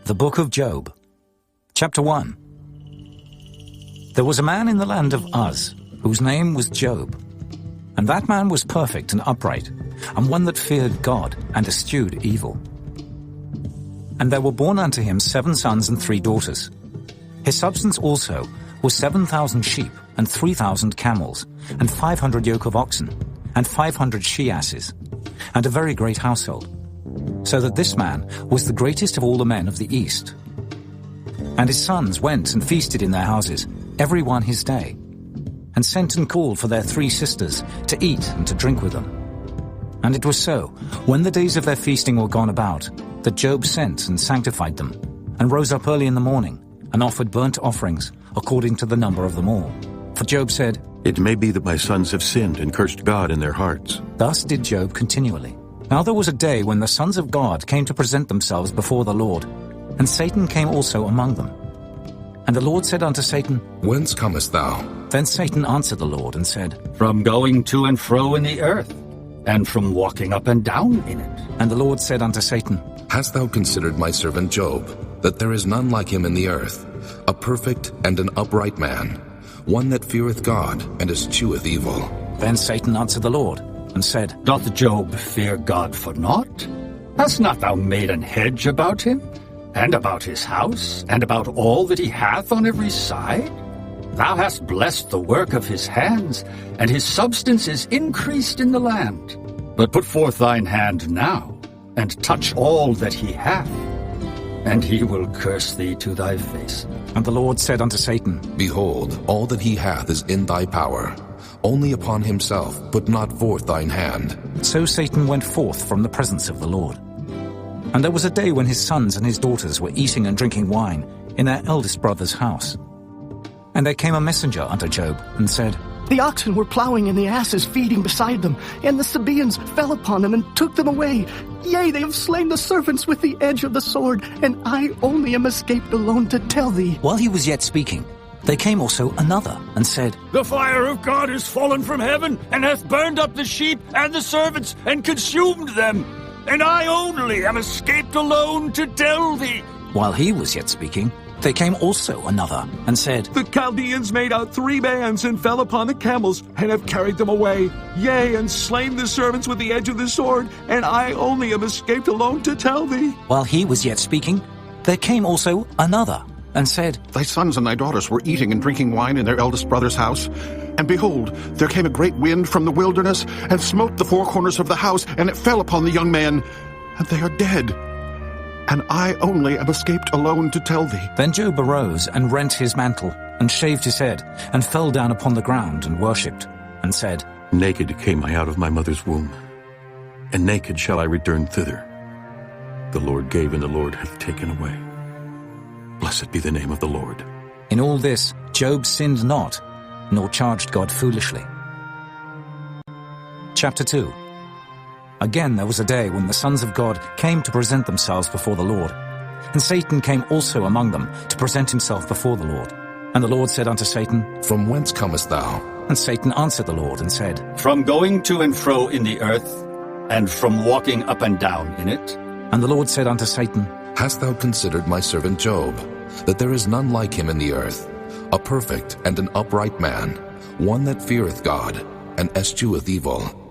The Book of Job, Chapter 1. There was a man in the land of Uz, whose name was Job. And that man was perfect and upright, and one that feared God and eschewed evil. And there were born unto him 7 sons and 3 daughters. His substance also was 7,000 sheep, and 3,000 camels, and 500 yoke of oxen, and 500 she-asses, and a very great household. So that this man was the greatest of all the men of the east. And his sons went and feasted in their houses, every one his day, and sent and called for their 3 sisters to eat and to drink with them. And it was so, when the days of their feasting were gone about, that Job sent and sanctified them, and rose up early in the morning, and offered burnt offerings according to the number of them all. For Job said, "It may be that my sons have sinned and cursed God in their hearts." Thus did Job continually. Now there was a day when the sons of God came to present themselves before the Lord, and Satan came also among them. And the Lord said unto Satan, Whence comest thou? Then Satan answered the Lord and said, From going to and fro in the earth, and from walking up and down in it. And the Lord said unto Satan, Hast thou considered my servant Job, that there is none like him in the earth, a perfect and an upright man, one that feareth God and escheweth evil? Then Satan answered the Lord and said, Doth Job fear God for naught? Hast not thou made an hedge about him, and about his house, and about all that he hath on every side? Thou hast blessed the work of his hands, and his substance is increased in the land. But put forth thine hand now, and touch all that he hath, and he will curse thee to thy face. And the Lord said unto Satan, Behold, all that he hath is in thy power. Only upon himself put not forth thine hand. So Satan went forth from the presence of the Lord. And there was a day when his sons and his daughters were eating and drinking wine in their eldest brother's house. And there came a messenger unto Job, and said, The oxen were plowing, and the asses feeding beside them, and the Sabaeans fell upon them and took them away. Yea, they have slain the servants with the edge of the sword, and I only am escaped alone to tell thee. While he was yet speaking, there came also another, and said, The fire of God is fallen from heaven, and hath burned up the sheep and the servants, and consumed them. And I only am escaped alone to tell thee. While he was yet speaking, there came also another, and said, The Chaldeans made out 3 bands, and fell upon the camels, and have carried them away. Yea, and slain the servants with the edge of the sword, and I only am escaped alone to tell thee. While he was yet speaking, there came also another, and said, Thy sons and thy daughters were eating and drinking wine in their eldest brother's house. And behold, there came a great wind from the wilderness, and smote the 4 corners of the house, and it fell upon the young men, and they are dead. And I only am escaped alone to tell thee. Then Job arose and rent his mantle, and shaved his head, and fell down upon the ground, and worshipped, and said, Naked came I out of my mother's womb, and naked shall I return thither. The Lord gave, and the Lord hath taken away. Blessed be the name of the Lord. In all this Job sinned not, nor charged God foolishly. Chapter 2. Again there was a day when the sons of God came to present themselves before the Lord. And Satan came also among them to present himself before the Lord. And the Lord said unto Satan, From whence comest thou? And Satan answered the Lord and said, From going to and fro in the earth, and from walking up and down in it. And the Lord said unto Satan, Hast thou considered my servant Job, that there is none like him in the earth, a perfect and an upright man, one that feareth God, and escheweth evil?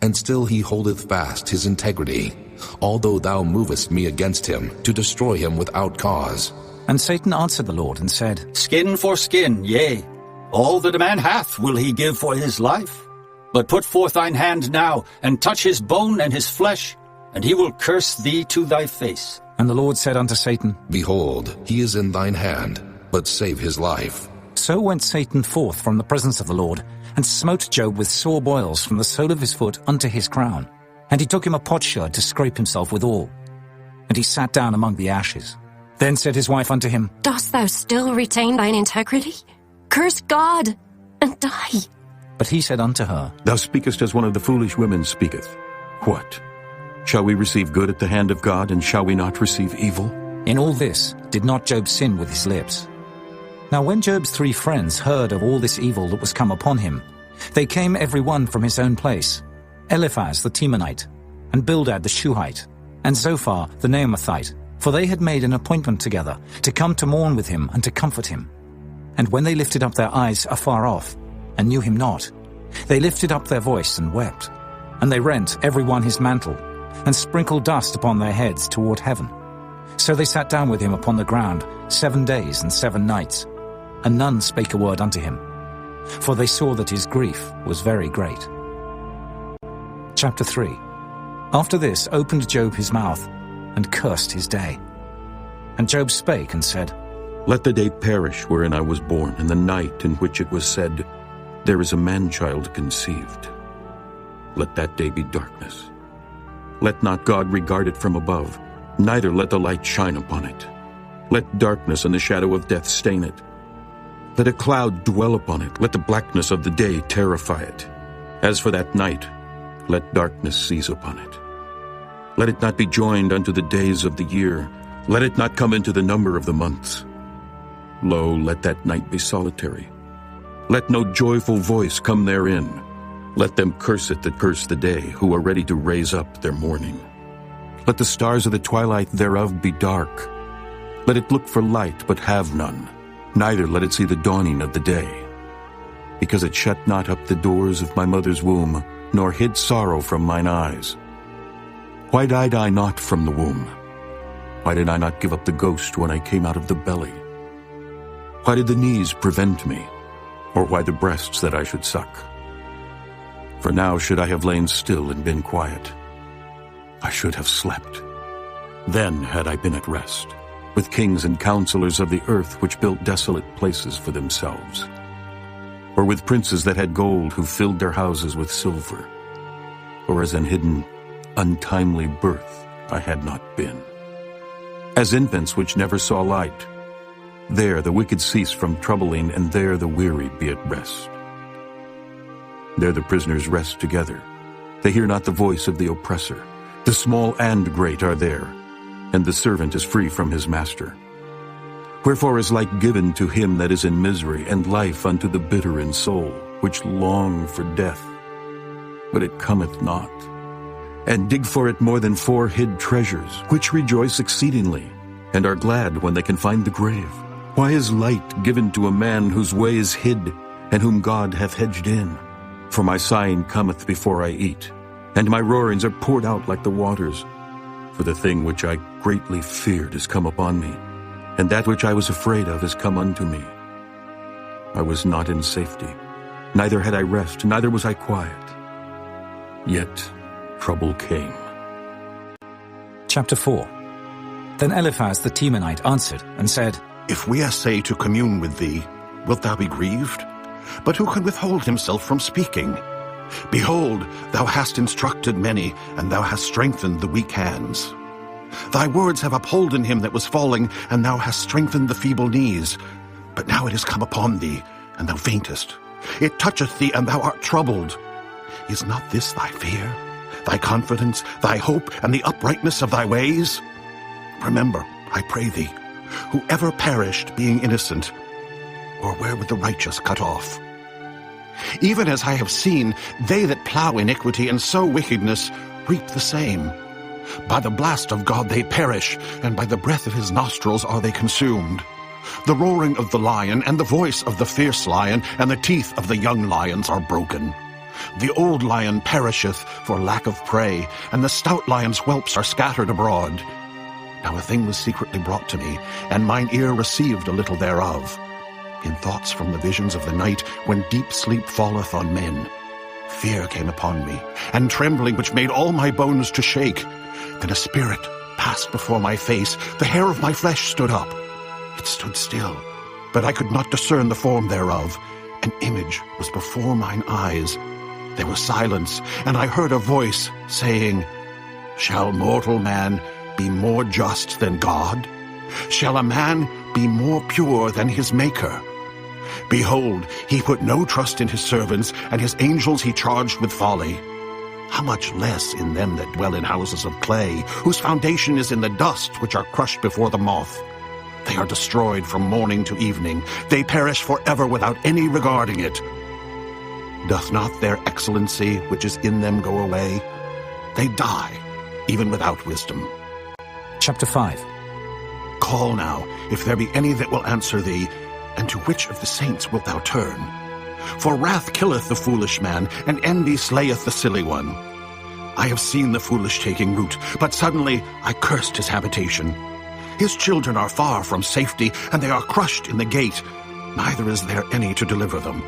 And still he holdeth fast his integrity, although thou movest me against him, to destroy him without cause. And Satan answered the Lord and said, Skin for skin, yea, all that a man hath will he give for his life. But put forth thine hand now, and touch his bone and his flesh, and he will curse thee to thy face. And the Lord said unto Satan, Behold, he is in thine hand, but save his life. So went Satan forth from the presence of the Lord, and smote Job with sore boils from the sole of his foot unto his crown. And he took him a potsherd to scrape himself withal. And he sat down among the ashes. Then said his wife unto him, Dost thou still retain thine integrity? Curse God, and die. But he said unto her, Thou speakest as one of the foolish women speaketh. What? Shall we receive good at the hand of God, and shall we not receive evil? In all this did not Job sin with his lips. Now when Job's 3 friends heard of all this evil that was come upon him, they came every one from his own place, Eliphaz the Temanite, and Bildad the Shuhite, and Zophar the Naamathite, For they had made an appointment together to come to mourn with him and to comfort him. And when they lifted up their eyes afar off, and knew him not, they lifted up their voice and wept. And they rent every one his mantle, and sprinkled dust upon their heads toward heaven. So they sat down with him upon the ground 7 days and 7 nights, and none spake a word unto him, for they saw that his grief was very great. Chapter 3. After this opened Job his mouth, and cursed his day. And Job spake and said, Let the day perish wherein I was born, and the night in which it was said, There is a man-child conceived. Let that day be darkness. Let not God regard it from above, neither let the light shine upon it. Let darkness and the shadow of death stain it. Let a cloud dwell upon it, let the blackness of the day terrify it. As for that night, let darkness seize upon it. Let it not be joined unto the days of the year, let it not come into the number of the months. Lo, let that night be solitary. Let no joyful voice come therein. Let them curse it that curse the day, who are ready to raise up their mourning. Let the stars of the twilight thereof be dark. Let it look for light, but have none, neither let it see the dawning of the day. Because it shut not up the doors of my mother's womb, nor hid sorrow from mine eyes. Why died I not from the womb? Why did I not give up the ghost when I came out of the belly? Why did the knees prevent me, or why the breasts that I should suck? For now should I have lain still and been quiet. I should have slept. Then had I been at rest, with kings and counselors of the earth which built desolate places for themselves, or with princes that had gold who filled their houses with silver, or as an hidden, untimely birth I had not been. As infants which never saw light, there the wicked cease from troubling, and there the weary be at rest. There the prisoners rest together. They hear not the voice of the oppressor. The small and great are there, and the servant is free from his master. Wherefore is light given to him that is in misery, and life unto the bitter in soul, which long for death, but it cometh not, and dig for it more than 4 hid treasures, which rejoice exceedingly, and are glad when they can find the grave. Why is light given to a man whose way is hid, and whom God hath hedged in? For my sighing cometh before I eat, and my roarings are poured out like the waters. For the thing which I greatly feared is come upon me, and that which I was afraid of is come unto me. I was not in safety, neither had I rest, neither was I quiet. Yet trouble came. Chapter 4. Then Eliphaz the Temanite answered and said, If we essay to commune with thee, wilt thou be grieved? But who can withhold himself from speaking? Behold, thou hast instructed many, and thou hast strengthened the weak hands. Thy words have upholden him that was falling, and thou hast strengthened the feeble knees. But now it is come upon thee, and thou faintest. It toucheth thee, and thou art troubled. Is not this thy fear, thy confidence, thy hope, and the uprightness of thy ways? Remember, I pray thee, whoever perished being innocent, or where would the righteous cut off? Even as I have seen, they that plow iniquity and sow wickedness reap the same. By the blast of God they perish, and by the breath of his nostrils are they consumed. The roaring of the lion, and the voice of the fierce lion, and the teeth of the young lions are broken. The old lion perisheth for lack of prey, and the stout lion's whelps are scattered abroad. Now a thing was secretly brought to me, and mine ear received a little thereof. In thoughts from the visions of the night, when deep sleep falleth on men, fear came upon me, and trembling which made all my bones to shake. Then a spirit passed before my face, the hair of my flesh stood up. It stood still, but I could not discern the form thereof. An image was before mine eyes. There was silence, and I heard a voice saying, Shall mortal man be more just than God? Shall a man be more pure than his Maker? Behold, he put no trust in his servants, and his angels he charged with folly. How much less in them that dwell in houses of clay, whose foundation is in the dust, which are crushed before the moth. They are destroyed from morning to evening. They perish forever without any regarding it. Doth not their excellency which is in them go away? They die, even without wisdom. Chapter 5. Call now, if there be any that will answer thee, and to which of the saints wilt thou turn? For wrath killeth the foolish man, and envy slayeth the silly one. I have seen the foolish taking root, but suddenly I cursed his habitation. His children are far from safety, and they are crushed in the gate, neither is there any to deliver them.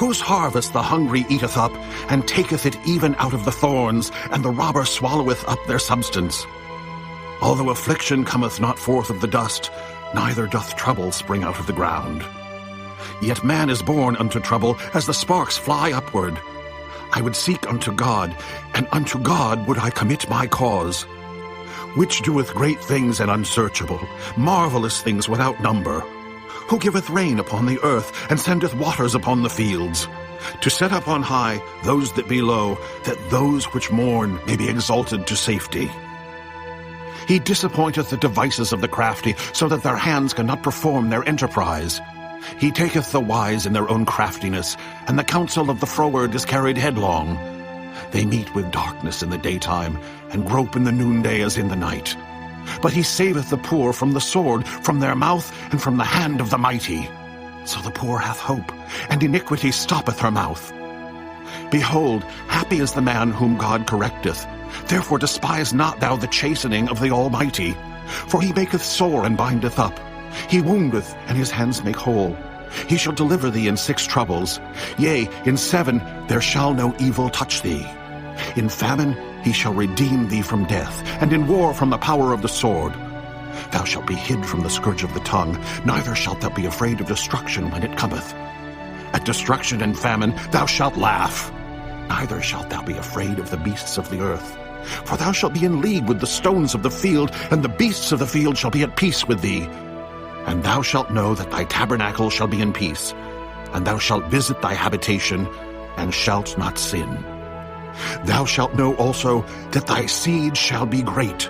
Whose harvest the hungry eateth up, and taketh it even out of the thorns, and the robber swalloweth up their substance. Although affliction cometh not forth of the dust, neither doth trouble spring out of the ground. Yet man is born unto trouble, as the sparks fly upward. I would seek unto God, and unto God would I commit my cause. Which doeth great things and unsearchable, marvelous things without number. Who giveth rain upon the earth, and sendeth waters upon the fields. To set up on high those that be low, that those which mourn may be exalted to safety. He disappointeth the devices of the crafty, so that their hands cannot perform their enterprise. He taketh the wise in their own craftiness, and the counsel of the froward is carried headlong. They meet with darkness in the daytime, and grope in the noonday as in the night. But he saveth the poor from the sword, from their mouth, and from the hand of the mighty. So the poor hath hope, and iniquity stoppeth her mouth. Behold, happy is the man whom God correcteth. Therefore despise not thou the chastening of the Almighty. For he maketh sore and bindeth up. He woundeth, and his hands make whole. He shall deliver thee in 6 troubles. Yea, in 7 there shall no evil touch thee. In famine he shall redeem thee from death, and in war from the power of the sword. Thou shalt be hid from the scourge of the tongue, neither shalt thou be afraid of destruction when it cometh. At destruction and famine thou shalt laugh. Neither shalt thou be afraid of the beasts of the earth. For thou shalt be in league with the stones of the field, and the beasts of the field shall be at peace with thee. And thou shalt know that thy tabernacle shall be in peace, and thou shalt visit thy habitation, and shalt not sin. Thou shalt know also that thy seed shall be great,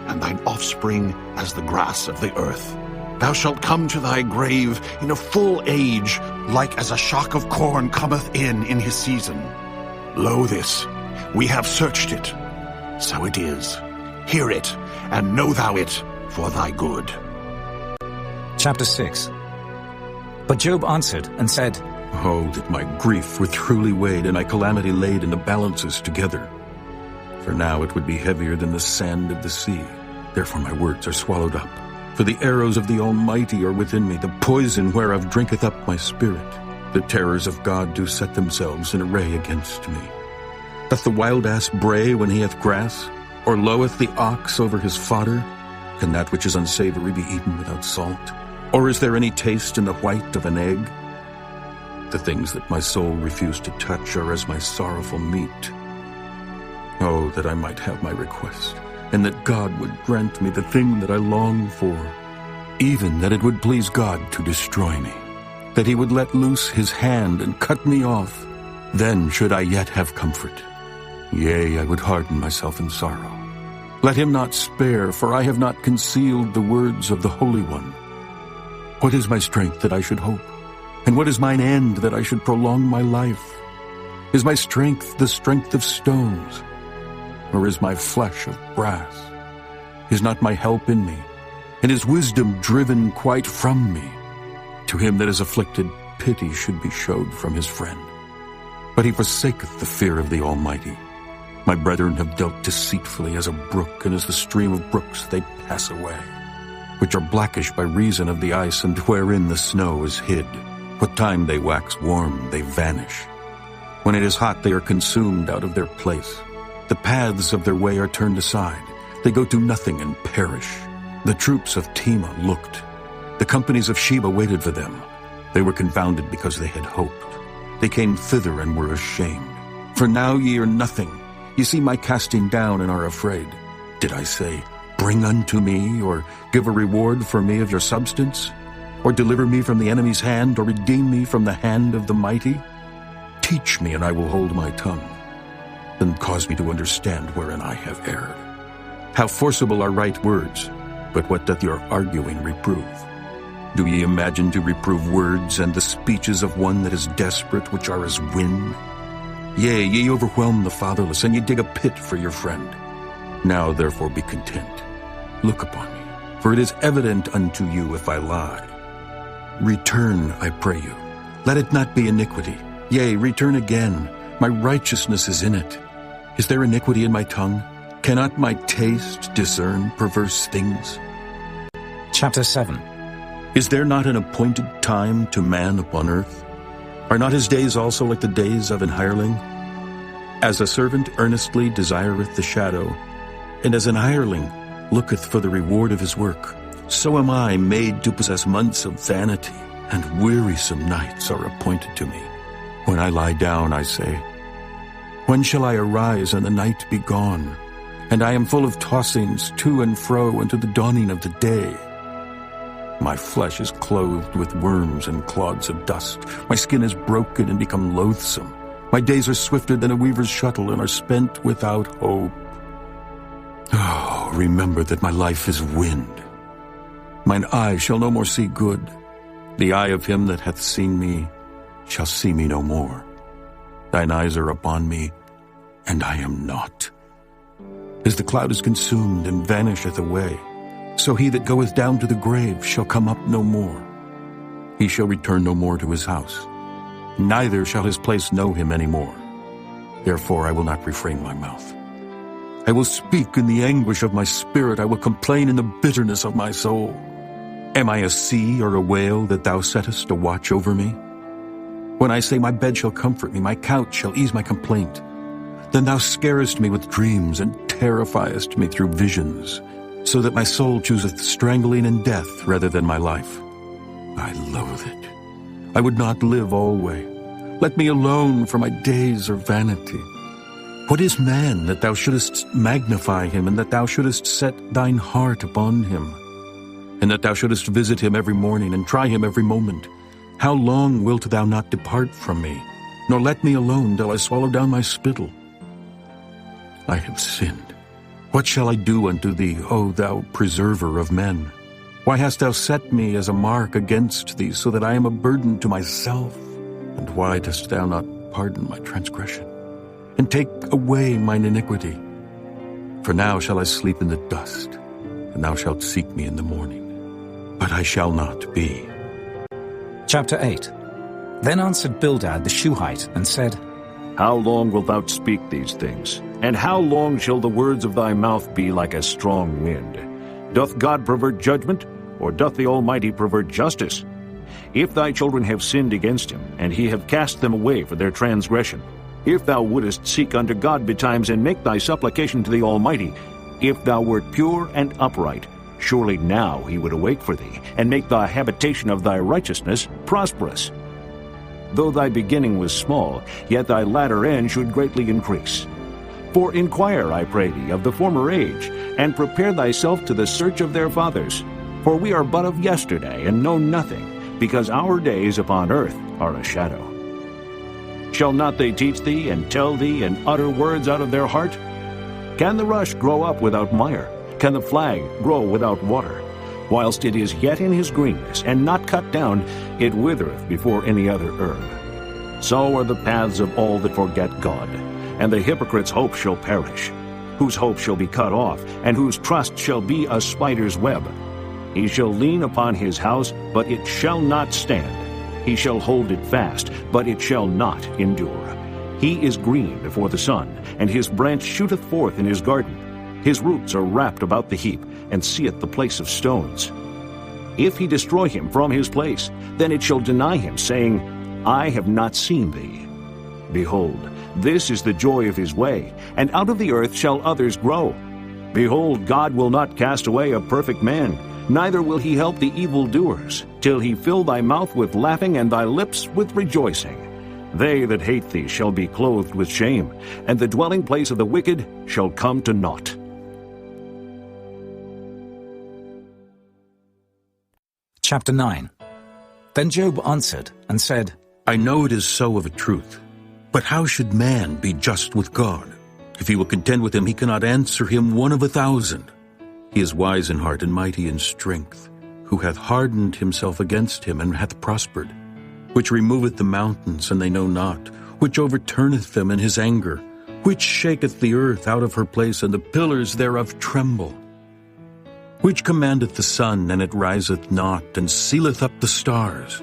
and thine offspring as the grass of the earth. Thou shalt come to thy grave in a full age, like as a shock of corn cometh in his season. Lo this, we have searched it. So it is. Hear it, and know thou it for thy good. Chapter 6. But Job answered and said, Oh, that my grief were truly weighed, and my calamity laid in the balances together. For now it would be heavier than the sand of the sea. Therefore my words are swallowed up. For the arrows of the Almighty are within me, the poison whereof drinketh up my spirit. The terrors of God do set themselves in array against me. Doth the wild ass bray when he hath grass? Or loweth the ox over his fodder? Can that which is unsavory be eaten without salt? Or is there any taste in the white of an egg? The things that my soul refused to touch are as my sorrowful meat. Oh, that I might have my request, and that God would grant me the thing that I long for, even that it would please God to destroy me, that he would let loose his hand and cut me off. Then should I yet have comfort. Yea, I would harden myself in sorrow. Let him not spare, for I have not concealed the words of the Holy One. What is my strength that I should hope? And what is mine end that I should prolong my life? Is my strength the strength of stones? Or is my flesh of brass? Is not my help in me? And is wisdom driven quite from me? To him that is afflicted, pity should be showed from his friend. But he forsaketh the fear of the Almighty. My brethren have dealt deceitfully as a brook, and as the stream of brooks they pass away, which are blackish by reason of the ice, and wherein the snow is hid. What time they wax warm, they vanish. When it is hot, they are consumed out of their place. The paths of their way are turned aside. They go to nothing and perish. The troops of Tema looked. The companies of Sheba waited for them. They were confounded because they had hoped. They came thither and were ashamed. For now ye are nothing. Ye see my casting down and are afraid. Did I say, Bring unto me, or give a reward for me of your substance? Or deliver me from the enemy's hand, or redeem me from the hand of the mighty? Teach me, and I will hold my tongue. Then cause me to understand wherein I have erred. How forcible are right words, but what doth your arguing reprove? Do ye imagine to reprove words and the speeches of one that is desperate, which are as wind? Yea, ye overwhelm the fatherless, and ye dig a pit for your friend. Now therefore be content. Look upon me, For it is evident unto you if I lie. Return, I pray you. Let it not be iniquity. Yea, return again. My righteousness is in it. Is there iniquity in my tongue? Cannot my taste discern perverse things? Chapter 7. Is there not an appointed time to man upon earth? Are not his days also like the days of an hireling? As a servant earnestly desireth the shadow, and as an hireling looketh for the reward of his work, so am I made to possess months of vanity, and wearisome nights are appointed to me. When I lie down, I say, when shall I arise and the night be gone? And I am full of tossings to and fro unto the dawning of the day. My flesh is clothed with worms and clods of dust. My skin is broken and become loathsome. My days are swifter than a weaver's shuttle and are spent without hope. Oh, remember that my life is wind. Mine eye shall no more see good. The eye of him that hath seen me shall see me no more. Thine eyes are upon me, and I am not. As the cloud is consumed and vanisheth away, so he that goeth down to the grave shall come up no more. He shall return no more to his house, neither shall his place know him any more. Therefore I will not refrain my mouth. I will speak in the anguish of my spirit. I will complain in the bitterness of my soul. Am I a sea or a whale that thou settest a watch over me? When I say my bed shall comfort me, my couch shall ease my complaint, then thou scarest me with dreams and terrifiest me through visions, so that my soul chooseth strangling and death rather than my life. I loathe it. I would not live alway. Let me alone, for my days are vanity. What is man that thou shouldest magnify him, and that thou shouldest set thine heart upon him, and that thou shouldest visit him every morning and try him every moment? How long wilt thou not depart from me, nor let me alone till I swallow down my spittle? I have sinned. What shall I do unto thee, O thou preserver of men? Why hast thou set me as a mark against thee, so that I am a burden to myself? And why dost thou not pardon my transgression, and take away mine iniquity? For now shall I sleep in the dust, and thou shalt seek me in the morning, but I shall not be. Chapter 8. Then answered Bildad the Shuhite, and said, How long wilt thou speak these things? And how long shall the words of thy mouth be like a strong wind? Doth God pervert judgment, or doth the Almighty pervert justice? If thy children have sinned against him, and he have cast them away for their transgression, if thou wouldest seek unto God betimes, and make thy supplication to the Almighty, if thou wert pure and upright, surely now he would awake for thee, and make the habitation of thy righteousness prosperous. Though thy beginning was small, yet thy latter end should greatly increase. For inquire, I pray thee, of the former age, and prepare thyself to the search of their fathers. For we are but of yesterday, and know nothing, because our days upon earth are a shadow. Shall not they teach thee, and tell thee, and utter words out of their heart? Can the rush grow up without mire? Can the flag grow without water? Whilst it is yet in his greenness, and not cut down, it withereth before any other herb. So are the paths of all that forget God, and the hypocrite's hope shall perish, whose hope shall be cut off, and whose trust shall be a spider's web. He shall lean upon his house, but it shall not stand. He shall hold it fast, but it shall not endure. He is green before the sun, and his branch shooteth forth in his garden. His roots are wrapped about the heap, and seeth the place of stones. If he destroy him from his place, then it shall deny him, saying, I have not seen thee. Behold, this is the joy of his way, and out of the earth shall others grow. Behold, God will not cast away a perfect man, neither will he help the evildoers, till he fill thy mouth with laughing and thy lips with rejoicing. They that hate thee shall be clothed with shame, and the dwelling place of the wicked shall come to naught. Chapter 9. Then Job answered and said, I know it is so of a truth. But how should man be just with God? If he will contend with him, he cannot answer him 1 of 1,000. He is wise in heart and mighty in strength, who hath hardened himself against him and hath prospered, which removeth the mountains, and they know not, which overturneth them in his anger, which shaketh the earth out of her place, and the pillars thereof tremble. Which commandeth the sun, and it riseth not, and sealeth up the stars?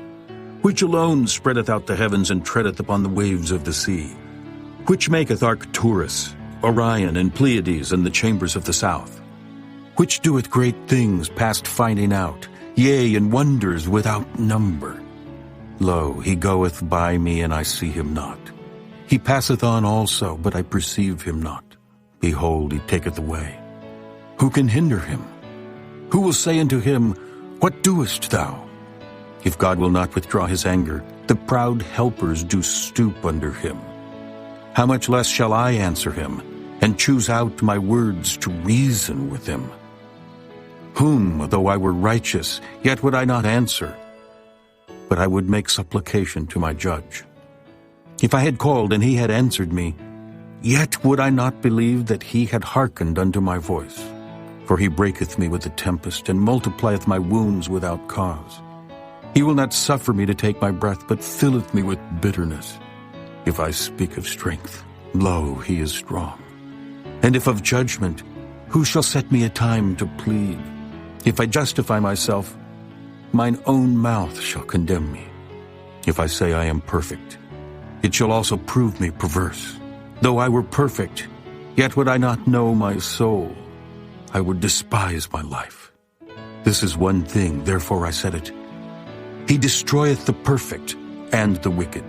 Which alone spreadeth out the heavens, and treadeth upon the waves of the sea? Which maketh Arcturus, Orion, and Pleiades, and the chambers of the south? Which doeth great things past finding out, yea, and wonders without number? Lo, he goeth by me, and I see him not. He passeth on also, but I perceive him not. Behold, he taketh away. Who can hinder him? Who will say unto him, What doest thou? If God will not withdraw his anger, the proud helpers do stoop under him. How much less shall I answer him, and choose out my words to reason with him? Whom, though I were righteous, yet would I not answer, but I would make supplication to my judge. If I had called, and he had answered me, yet would I not believe that he had hearkened unto my voice. For he breaketh me with a tempest, and multiplieth my wounds without cause. He will not suffer me to take my breath, but filleth me with bitterness. If I speak of strength, lo, he is strong. And if of judgment, who shall set me a time to plead? If I justify myself, mine own mouth shall condemn me. If I say I am perfect, it shall also prove me perverse. Though I were perfect, yet would I not know my soul. I would despise my life. This is one thing, therefore I said it. He destroyeth the perfect and the wicked.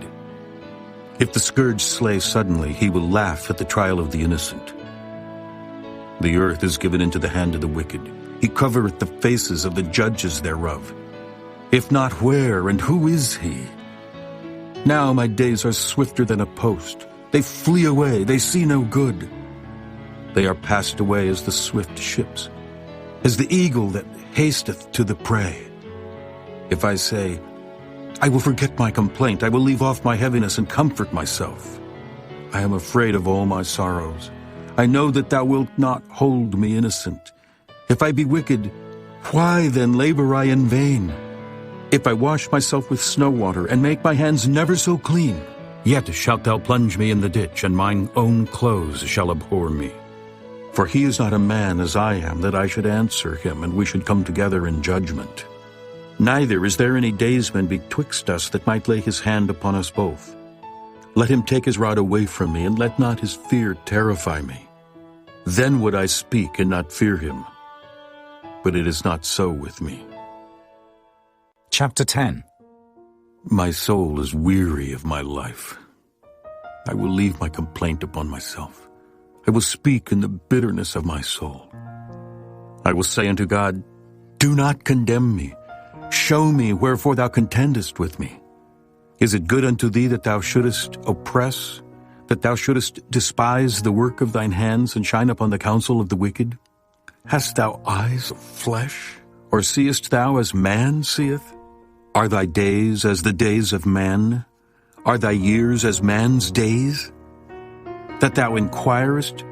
If the scourge slay suddenly, he will laugh at the trial of the innocent. The earth is given into the hand of the wicked. He covereth the faces of the judges thereof. If not, where and who is he? Now my days are swifter than a post. They flee away, they see no good. They are passed away as the swift ships, as the eagle that hasteth to the prey. If I say, I will forget my complaint, I will leave off my heaviness and comfort myself. I am afraid of all my sorrows. I know that thou wilt not hold me innocent. If I be wicked, why then labor I in vain? If I wash myself with snow water, and make my hands never so clean, yet shalt thou plunge me in the ditch, and mine own clothes shall abhor me. For he is not a man as I am, that I should answer him, and we should come together in judgment. Neither is there any daysman betwixt us that might lay his hand upon us both. Let him take his rod away from me, and let not his fear terrify me. Then would I speak and not fear him. But it is not so with me. Chapter 10. My soul is weary of my life. I will leave my complaint upon myself. I will speak in the bitterness of my soul. I will say unto God, Do not condemn me. Show me wherefore thou contendest with me. Is it good unto thee that thou shouldest oppress, that thou shouldest despise the work of thine hands, and shine upon the counsel of the wicked? Hast thou eyes of flesh, or seest thou as man seeth? Are thy days as the days of man? Are thy years as man's days? That thou inquirest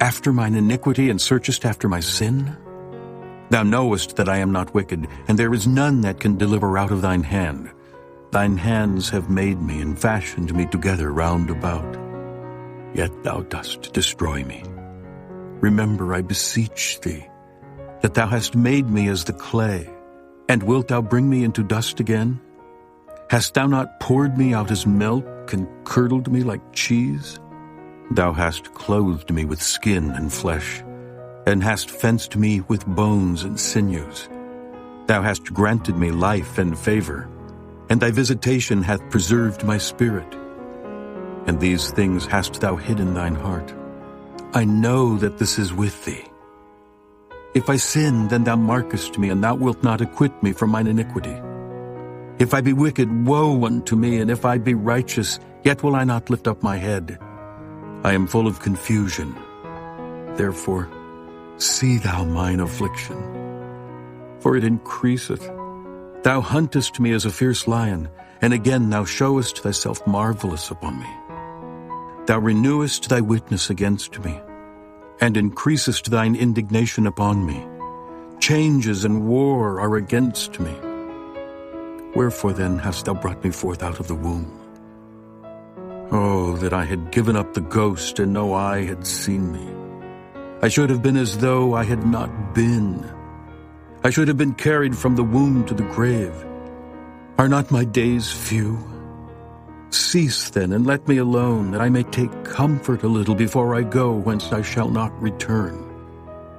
after mine iniquity, and searchest after my sin? Thou knowest that I am not wicked, and there is none that can deliver out of thine hand. Thine hands have made me, and fashioned me together round about. Yet thou dost destroy me. Remember, I beseech thee, that thou hast made me as the clay, and wilt thou bring me into dust again? Hast thou not poured me out as milk, and curdled me like cheese? Thou hast clothed me with skin and flesh, and hast fenced me with bones and sinews. Thou hast granted me life and favor, and thy visitation hath preserved my spirit. And these things hast thou hid in thine heart. I know that this is with thee. If I sin, then thou markest me, and thou wilt not acquit me from mine iniquity. If I be wicked, woe unto me, and if I be righteous, yet will I not lift up my head. I am full of confusion. Therefore, see thou mine affliction, for it increaseth. Thou huntest me as a fierce lion, and again thou showest thyself marvelous upon me. Thou renewest thy witness against me, and increasest thine indignation upon me. Changes and war are against me. Wherefore then hast thou brought me forth out of the womb? Oh, that I had given up the ghost, and no eye had seen me. I should have been as though I had not been. I should have been carried from the womb to the grave. Are not my days few? Cease then, and let me alone, that I may take comfort a little before I go whence I shall not return,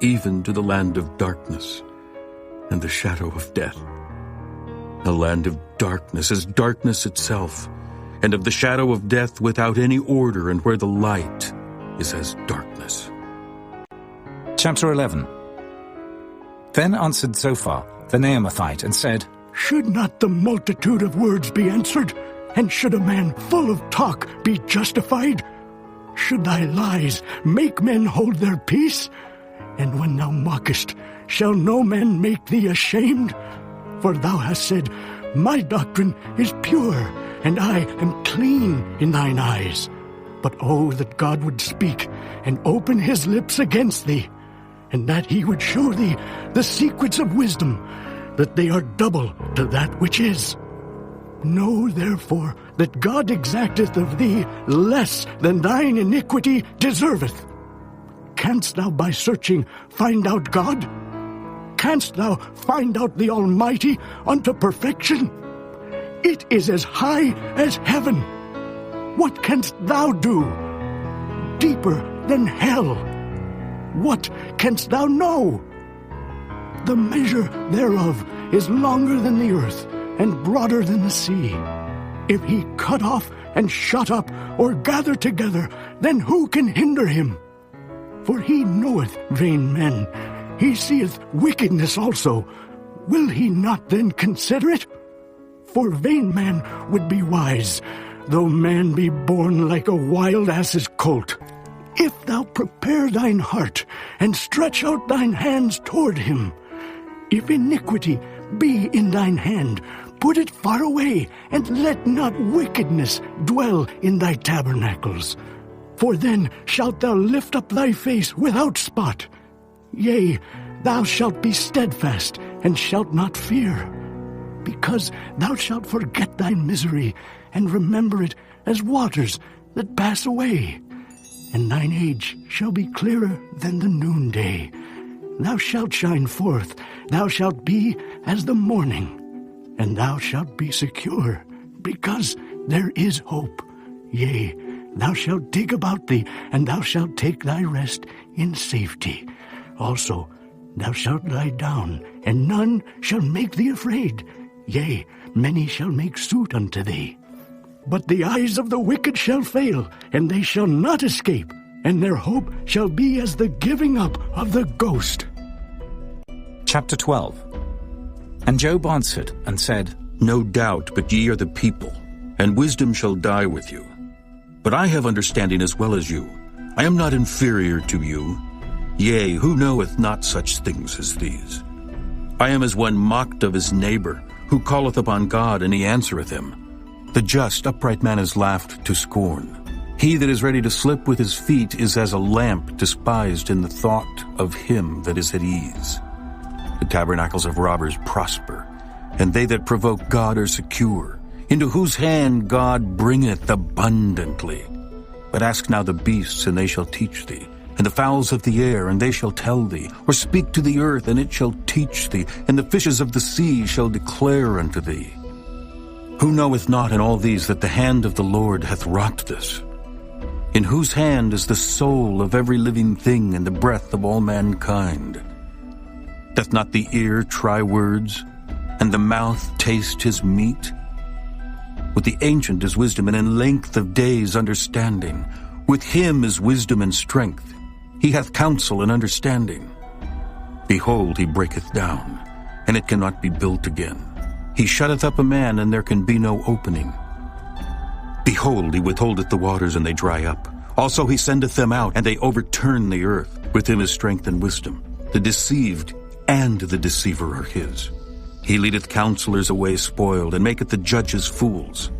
even to the land of darkness and the shadow of death. The land of darkness is darkness itself, and of the shadow of death without any order, and where the light is as darkness. Chapter 11. Then answered Zophar, the Naamathite, and said, Should not the multitude of words be answered? And should a man full of talk be justified? Should thy lies make men hold their peace? And when thou mockest, shall no man make thee ashamed? For thou hast said, My doctrine is pure, and I am clean in thine eyes. But oh, that God would speak and open his lips against thee, and that he would show thee the secrets of wisdom, that they are double to that which is. Know therefore that God exacteth of thee less than thine iniquity deserveth. Canst thou by searching find out God? Canst thou find out the Almighty unto perfection? It is as high as heaven. What canst thou do? Deeper than hell. What canst thou know? The measure thereof is longer than the earth, and broader than the sea. If he cut off and shut up, or gather together, then who can hinder him? For he knoweth vain men, he seeth wickedness also. Will he not then consider it? For vain man would be wise, though man be born like a wild ass's colt. If thou prepare thine heart, and stretch out thine hands toward him, if iniquity be in thine hand, put it far away, and let not wickedness dwell in thy tabernacles. For then shalt thou lift up thy face without spot. Yea, thou shalt be steadfast, and shalt not fear, because thou shalt forget thy misery, and remember it as waters that pass away. And thine age shall be clearer than the noonday. Thou shalt shine forth, thou shalt be as the morning, and thou shalt be secure, because there is hope. Yea, thou shalt dig about thee, and thou shalt take thy rest in safety. Also, thou shalt lie down, and none shall make thee afraid. Yea, many shall make suit unto thee. But the eyes of the wicked shall fail, and they shall not escape, and their hope shall be as the giving up of the ghost. Chapter 12. And Job answered and said, No doubt, but ye are the people, and wisdom shall die with you. But I have understanding as well as you. I am not inferior to you. Yea, who knoweth not such things as these? I am as one mocked of his neighbor, who calleth upon God, and he answereth him. The just, upright man is laughed to scorn. He that is ready to slip with his feet is as a lamp despised in the thought of him that is at ease. The tabernacles of robbers prosper, and they that provoke God are secure, into whose hand God bringeth abundantly. But ask now the beasts, and they shall teach thee, and the fowls of the air, and they shall tell thee, or speak to the earth, and it shall teach thee, and the fishes of the sea shall declare unto thee. Who knoweth not in all these that the hand of the Lord hath wrought this? In whose hand is the soul of every living thing, and the breath of all mankind? Doth not the ear try words, and the mouth taste his meat? With the ancient is wisdom, and in length of days understanding. With him is wisdom and strength. He hath counsel and understanding. Behold, he breaketh down, and it cannot be built again. He shutteth up a man, and there can be no opening. Behold, he withholdeth the waters, and they dry up. Also he sendeth them out, and they overturn the earth. With him is strength and wisdom. The deceived and the deceiver are his. He leadeth counselors away spoiled, and maketh the judges fools.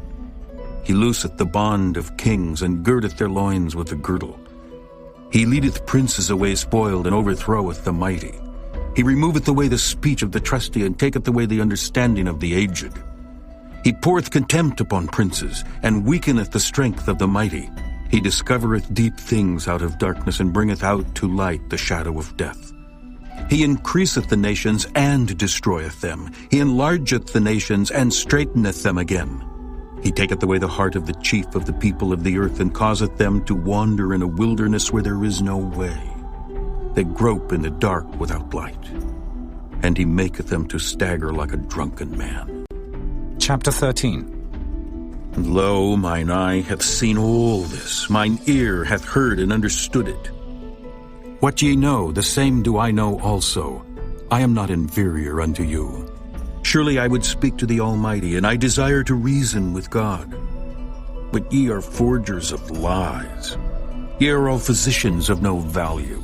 He looseth the bond of kings, and girdeth their loins with a girdle. He leadeth princes away spoiled, and overthroweth the mighty. He removeth away the speech of the trusty, and taketh away the understanding of the aged. He poureth contempt upon princes, and weakeneth the strength of the mighty. He discovereth deep things out of darkness, and bringeth out to light the shadow of death. He increaseth the nations and destroyeth them. He enlargeth the nations and straighteneth them again. He taketh away the heart of the chief of the people of the earth, and causeth them to wander in a wilderness where there is no way. They grope in the dark without light, and he maketh them to stagger like a drunken man. Chapter 13. And lo, mine eye hath seen all this, mine ear hath heard and understood it. What ye know, the same do I know also. I am not inferior unto you. Surely I would speak to the Almighty, and I desire to reason with God. But ye are forgers of lies. Ye are all physicians of no value.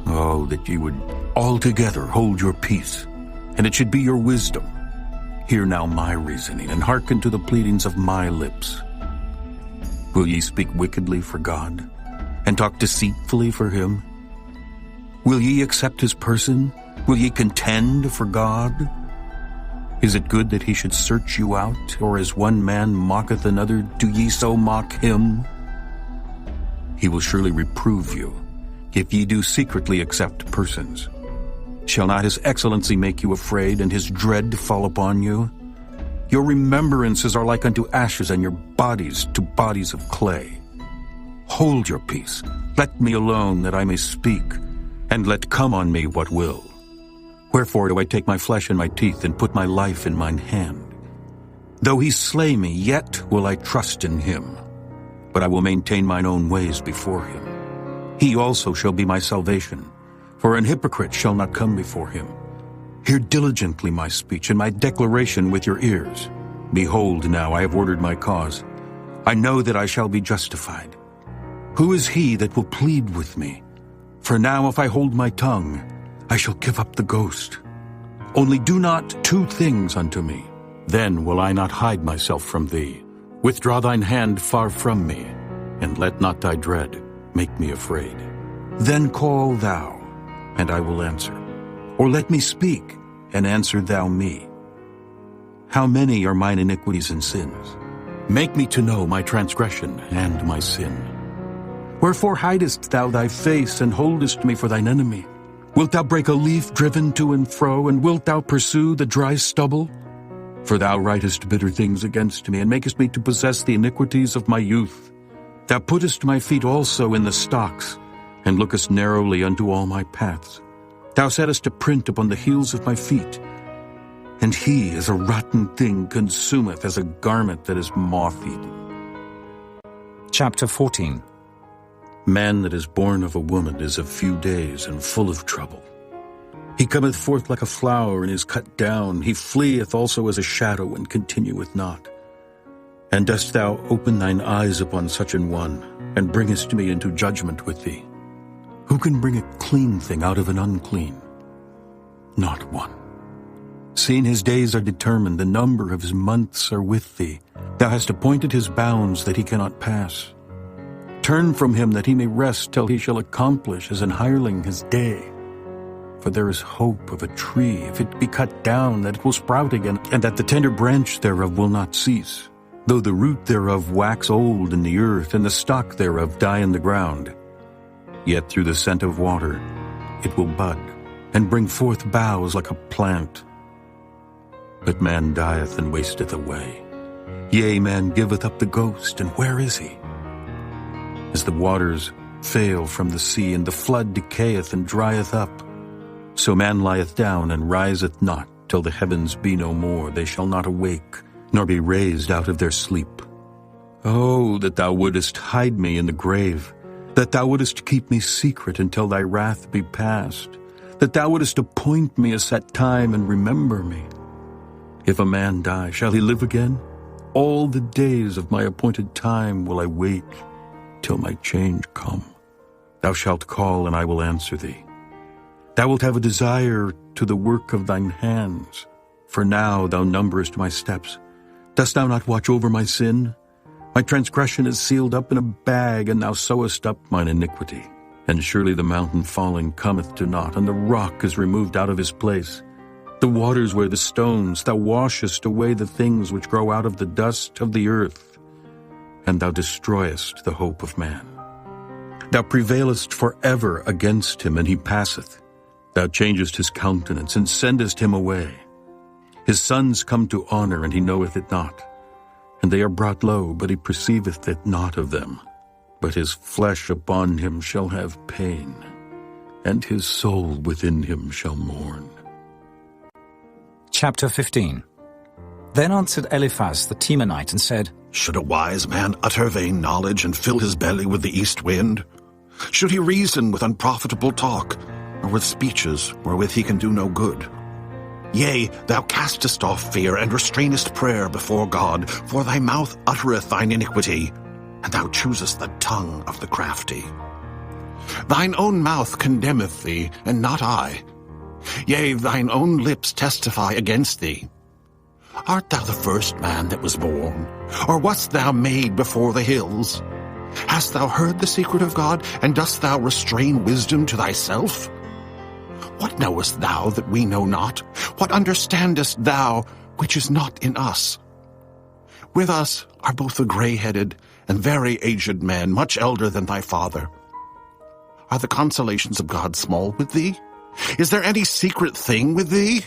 Oh, that ye would altogether hold your peace, and it should be your wisdom. Hear now my reasoning, and hearken to the pleadings of my lips. Will ye speak wickedly for God, and talk deceitfully for him? Will ye accept his person? Will ye contend for God? Is it good that he should search you out, or as one man mocketh another, do ye so mock him? He will surely reprove you, if ye do secretly accept persons. Shall not his excellency make you afraid, and his dread fall upon you? Your remembrances are like unto ashes, and your bodies to bodies of clay. Hold your peace, let me alone, that I may speak, and let come on me what will. Wherefore do I take my flesh in my teeth, and put my life in mine hand? Though he slay me, yet will I trust in him. But I will maintain mine own ways before him. He also shall be my salvation, for an hypocrite shall not come before him. Hear diligently my speech, and my declaration with your ears. Behold, now I have ordered my cause. I know that I shall be justified. Who is he that will plead with me? For now if I hold my tongue, I shall give up the ghost. Only do not two things unto me. Then will I not hide myself from thee. Withdraw thine hand far from me, and let not thy dread make me afraid. Then call thou, and I will answer. Or let me speak, and answer thou me. How many are mine iniquities and sins? Make me to know my transgression and my sin. Wherefore hidest thou thy face, and holdest me for thine enemy? Wilt thou break a leaf driven to and fro, and wilt thou pursue the dry stubble? For thou writest bitter things against me, and makest me to possess the iniquities of my youth. Thou puttest my feet also in the stocks, and lookest narrowly unto all my paths. Thou settest a print upon the heels of my feet. And he, as a rotten thing, consumeth, as a garment that is moth-eaten. Chapter 14. Man that is born of a woman is of few days, and full of trouble. He cometh forth like a flower, and is cut down. He fleeth also as a shadow, and continueth not. And dost thou open thine eyes upon such an one, and bringest me into judgment with thee? Who can bring a clean thing out of an unclean? Not one. Seeing his days are determined, the number of his months are with thee. Thou hast appointed his bounds that he cannot pass. Turn from him that he may rest till he shall accomplish as an hireling his day. For there is hope of a tree, if it be cut down, that it will sprout again, and that the tender branch thereof will not cease. Though the root thereof wax old in the earth, and the stock thereof die in the ground, yet through the scent of water it will bud, and bring forth boughs like a plant. But man dieth and wasteth away. Yea, man giveth up the ghost, and where is he? As the waters fail from the sea, and the flood decayeth and drieth up, so man lieth down and riseth not, till the heavens be no more. They shall not awake, nor be raised out of their sleep. Oh, that thou wouldest hide me in the grave, that thou wouldest keep me secret until thy wrath be past, that thou wouldest appoint me a set time and remember me. If a man die, shall he live again? All the days of my appointed time will I wait, till my change come. Thou shalt call, and I will answer thee. Thou wilt have a desire to the work of thine hands. For now thou numberest my steps. Dost thou not watch over my sin? My transgression is sealed up in a bag, and thou sewest up mine iniquity. And surely the mountain falling cometh to naught, and the rock is removed out of his place. The waters wear the stones. Thou washest away the things which grow out of the dust of the earth, and thou destroyest the hope of man. Thou prevailest forever against him, and he passeth. Thou changest his countenance, and sendest him away. His sons come to honor, and he knoweth it not. And they are brought low, but he perceiveth it not of them. But his flesh upon him shall have pain, and his soul within him shall mourn. Chapter 15. Then answered Eliphaz the Temanite and said, Should a wise man utter vain knowledge and fill his belly with the east wind? Should he reason with unprofitable talk, or with speeches wherewith he can do no good? Yea, thou castest off fear, and restrainest prayer before God, for thy mouth uttereth thine iniquity, and thou choosest the tongue of the crafty. Thine own mouth condemneth thee, and not I. Yea, thine own lips testify against thee. Art thou the first man that was born? Or wast thou made before the hills? Hast thou heard the secret of God, and dost thou restrain wisdom to thyself? What knowest thou that we know not? What understandest thou which is not in us? With us are both the gray-headed and very aged men, much elder than thy father. Are the consolations of God small with thee? Is there any secret thing with thee?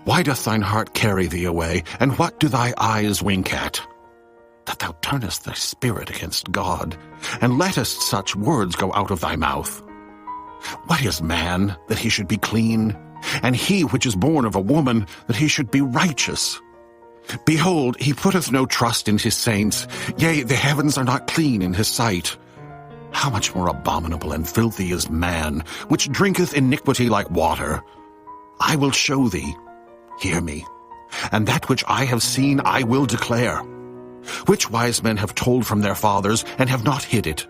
Why doth thine heart carry thee away, and what do thy eyes wink at? That thou turnest thy spirit against God, and lettest such words go out of thy mouth. What is man, that he should be clean? And he which is born of a woman, that he should be righteous? Behold, he putteth no trust in his saints, yea, the heavens are not clean in his sight. How much more abominable and filthy is man, which drinketh iniquity like water? I will show thee, hear me, and that which I have seen I will declare. Which wise men have told from their fathers, and have not hid it?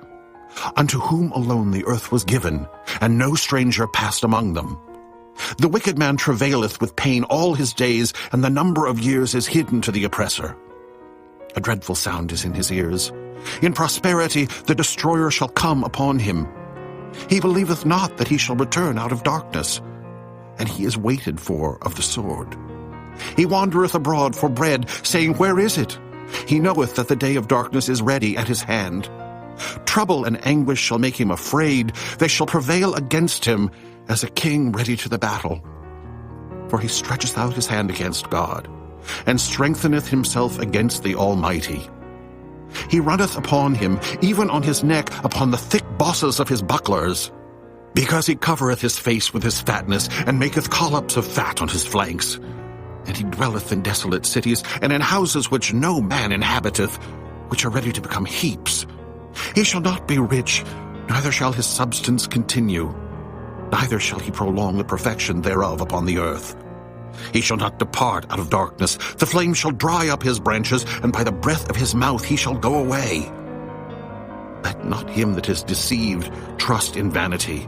Unto whom alone the earth was given, and no stranger passed among them. The wicked man travaileth with pain all his days, and the number of years is hidden to the oppressor. A dreadful sound is in his ears. In prosperity the destroyer shall come upon him. He believeth not that he shall return out of darkness, and he is waited for of the sword. He wandereth abroad for bread, saying, Where is it? He knoweth that the day of darkness is ready at his hand. Trouble and anguish shall make him afraid. They shall prevail against him as a king ready to the battle. For he stretcheth out his hand against God, and strengtheneth himself against the Almighty. He runneth upon him, even on his neck, upon the thick bosses of his bucklers. Because he covereth his face with his fatness, and maketh collops of fat on his flanks. And he dwelleth in desolate cities, and in houses which no man inhabiteth, which are ready to become heaps. He shall not be rich, neither shall his substance continue, neither shall he prolong the perfection thereof upon the earth. He shall not depart out of darkness, the flame shall dry up his branches, and by the breath of his mouth he shall go away. Let not him that is deceived trust in vanity,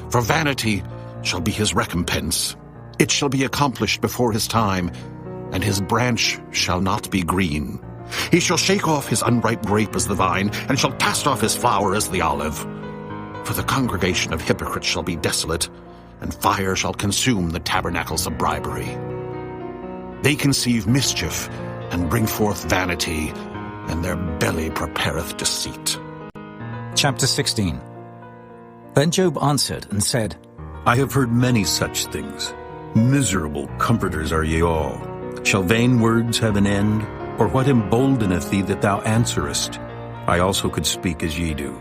for vanity shall be his recompense. It shall be accomplished before his time, and his branch shall not be green. He shall shake off his unripe grape as the vine, and shall cast off his flower as the olive. For the congregation of hypocrites shall be desolate, and fire shall consume the tabernacles of bribery. They conceive mischief, and bring forth vanity, and their belly prepareth deceit. Chapter 16. Then Job answered and said, I have heard many such things. Miserable comforters are ye all. Shall vain words have an end? Or what emboldeneth thee that thou answerest? I also could speak as ye do.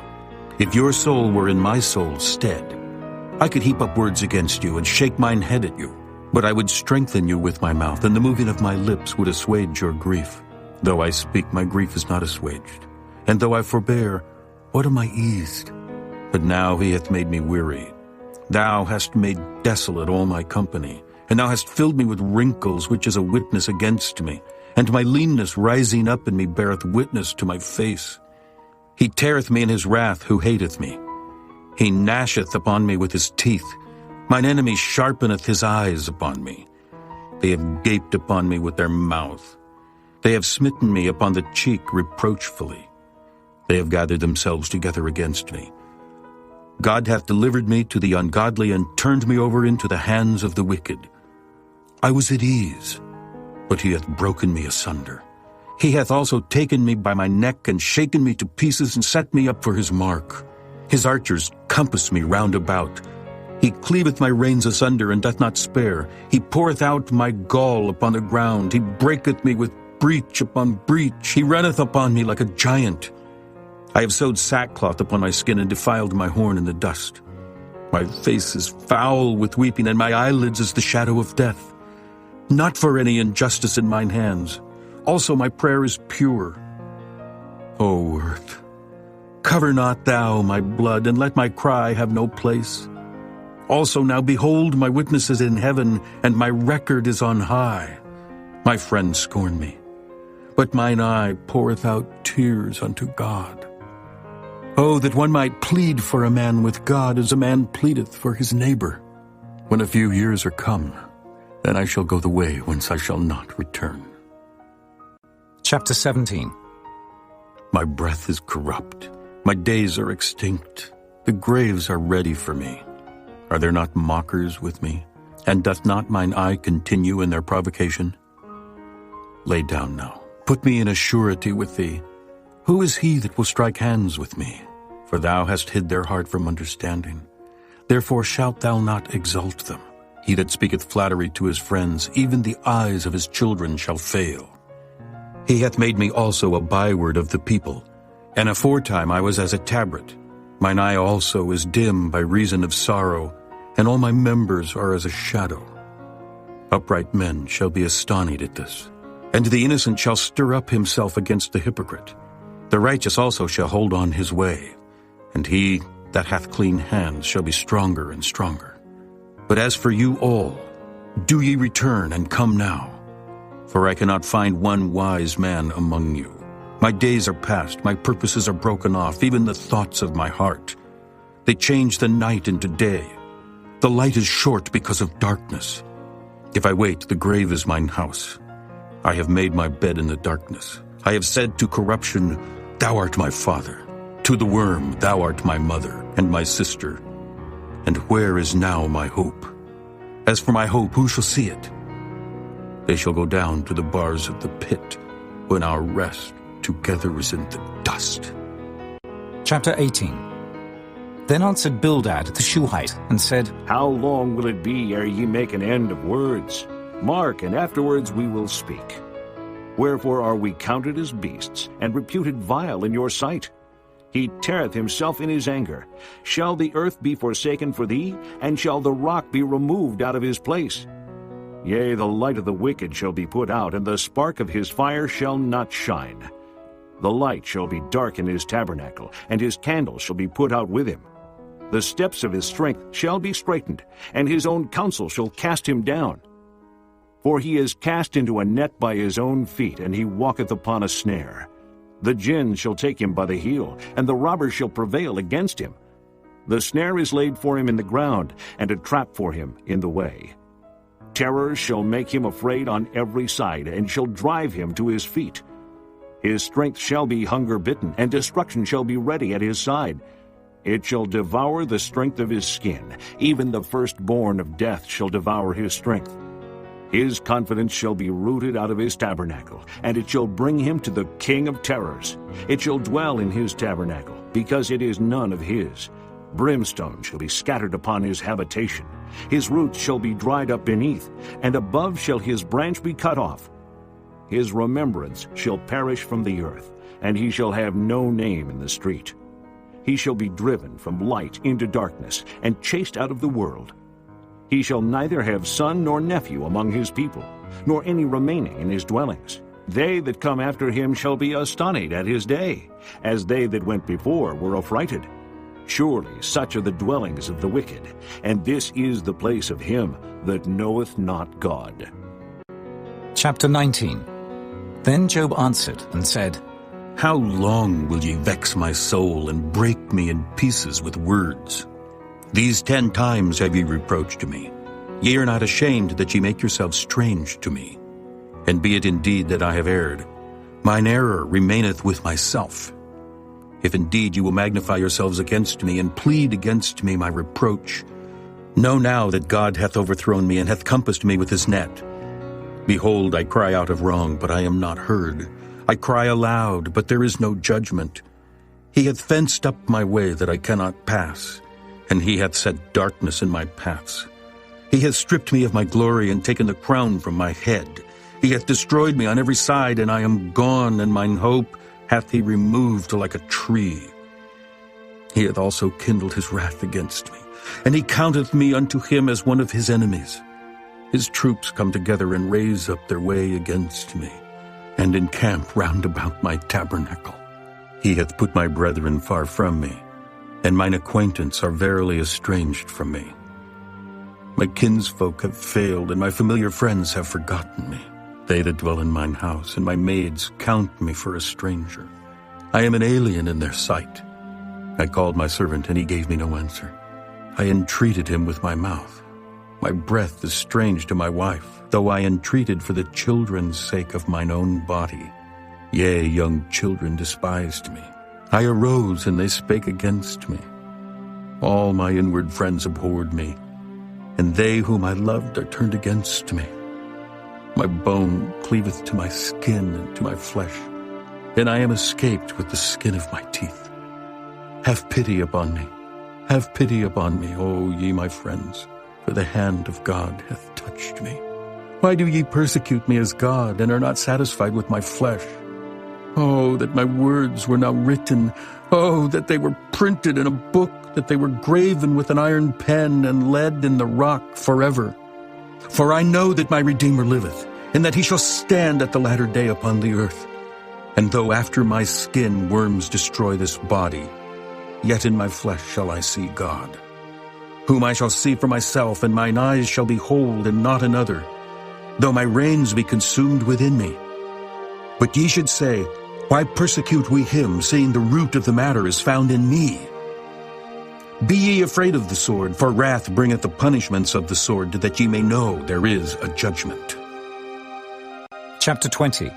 If your soul were in my soul's stead, I could heap up words against you and shake mine head at you. But I would strengthen you with my mouth, and the moving of my lips would assuage your grief. Though I speak, my grief is not assuaged. And though I forbear, what am I eased? But now he hath made me weary. Thou hast made desolate all my company, and thou hast filled me with wrinkles, which is a witness against me. And my leanness rising up in me beareth witness to my face. He teareth me in his wrath who hateth me. He gnasheth upon me with his teeth. Mine enemy sharpeneth his eyes upon me. They have gaped upon me with their mouth. They have smitten me upon the cheek reproachfully. They have gathered themselves together against me. God hath delivered me to the ungodly, and turned me over into the hands of the wicked. I was at ease, but he hath broken me asunder. He hath also taken me by my neck, and shaken me to pieces, and set me up for his mark. His archers compass me round about. He cleaveth my reins asunder, and doth not spare. He poureth out my gall upon the ground. He breaketh me with breach upon breach. He runneth upon me like a giant. I have sewed sackcloth upon my skin, and defiled my horn in the dust. My face is foul with weeping, and my eyelids as the shadow of death. Not for any injustice in mine hands. Also my prayer is pure. O earth, cover not thou my blood, and let my cry have no place. Also now behold, my witness is in heaven, and my record is on high. My friends scorn me, but mine eye poureth out tears unto God. Oh, that one might plead for a man with God as a man pleadeth for his neighbor. When a few years are come, then I shall go the way whence I shall not return. Chapter 17. My breath is corrupt. My days are extinct. The graves are ready for me. Are there not mockers with me? And doth not mine eye continue in their provocation? Lay down now. Put me in a surety with thee. Who is he that will strike hands with me? For thou hast hid their heart from understanding. Therefore shalt thou not exalt them. He that speaketh flattery to his friends, even the eyes of his children shall fail. He hath made me also a byword of the people, and aforetime I was as a tabret. Mine eye also is dim by reason of sorrow, and all my members are as a shadow. Upright men shall be astonied at this, and the innocent shall stir up himself against the hypocrite. The righteous also shall hold on his way, and he that hath clean hands shall be stronger and stronger. But as for you all, do ye return and come now, for I cannot find one wise man among you. My days are past, my purposes are broken off, even the thoughts of my heart. They change the night into day. The light is short because of darkness. If I wait, the grave is mine house. I have made my bed in the darkness. I have said to corruption, Thou art my father. To the worm, Thou art my mother and my sister. And where is now my hope? As for my hope, who shall see it? They shall go down to the bars of the pit, when our rest together is in the dust. Chapter 18. Then answered Bildad the Shuhite, and said, How long will it be ere ye make an end of words? Mark, and afterwards we will speak. Wherefore are we counted as beasts, and reputed vile in your sight? He teareth himself in his anger. Shall the earth be forsaken for thee, and shall the rock be removed out of his place? Yea, the light of the wicked shall be put out, and the spark of his fire shall not shine. The light shall be dark in his tabernacle, and his candle shall be put out with him. The steps of his strength shall be straightened, and his own counsel shall cast him down. For he is cast into a net by his own feet, and he walketh upon a snare. The gin shall take him by the heel, and the robber shall prevail against him. The snare is laid for him in the ground, and a trap for him in the way. Terror shall make him afraid on every side, and shall drive him to his feet. His strength shall be hunger-bitten, and destruction shall be ready at his side. It shall devour the strength of his skin. Even the firstborn of death shall devour his strength. His confidence shall be rooted out of his tabernacle, and it shall bring him to the king of terrors. It shall dwell in his tabernacle, because it is none of his. Brimstone shall be scattered upon his habitation. His roots shall be dried up beneath, and above shall his branch be cut off. His remembrance shall perish from the earth, and he shall have no name in the street. He shall be driven from light into darkness, and chased out of the world. He shall neither have son nor nephew among his people, nor any remaining in his dwellings. They that come after him shall be astonished at his day, as they that went before were affrighted. Surely such are the dwellings of the wicked, and this is the place of him that knoweth not God. Chapter 19. Then Job answered and said, How long will ye vex my soul, and break me in pieces with words? These 10 times have ye reproached me. Ye are not ashamed that ye make yourselves strange to me. And be it indeed that I have erred, mine error remaineth with myself. If indeed you will magnify yourselves against me, and plead against me my reproach, know now that God hath overthrown me, and hath compassed me with his net. Behold, I cry out of wrong, but I am not heard. I cry aloud, but there is no judgment. He hath fenced up my way that I cannot pass. and he hath set darkness in my paths. He hath stripped me of my glory, and taken the crown from my head. He hath destroyed me on every side, and I am gone, and mine hope hath he removed like a tree. He hath also kindled his wrath against me, and he counteth me unto him as one of his enemies. His troops come together and raise up their way against me, and encamp round about my tabernacle. He hath put my brethren far from me, and mine acquaintance are verily estranged from me. My kinsfolk have failed, and my familiar friends have forgotten me. They that dwell in mine house, and my maids count me for a stranger. I am an alien in their sight. I called my servant, and he gave me no answer. I entreated him with my mouth. My breath is strange to my wife, though I entreated for the children's sake of mine own body. Yea, young children despised me. I arose, and they spake against me. All my inward friends abhorred me, and they whom I loved are turned against me. My bone cleaveth to my skin and to my flesh, and I am escaped with the skin of my teeth. Have pity upon me, have pity upon me, O ye my friends, for the hand of God hath touched me. Why do ye persecute me as God, and are not satisfied with my flesh? Oh, that my words were now written. Oh, that they were printed in a book, that they were graven with an iron pen and lead in the rock forever. For I know that my Redeemer liveth, and that he shall stand at the latter day upon the earth. And though after my skin worms destroy this body, yet in my flesh shall I see God, whom I shall see for myself, and mine eyes shall behold, and not another, though my reins be consumed within me. But ye should say, why persecute we him, seeing the root of the matter is found in me? Be ye afraid of the sword, for wrath bringeth the punishments of the sword, that ye may know there is a judgment. Chapter 20.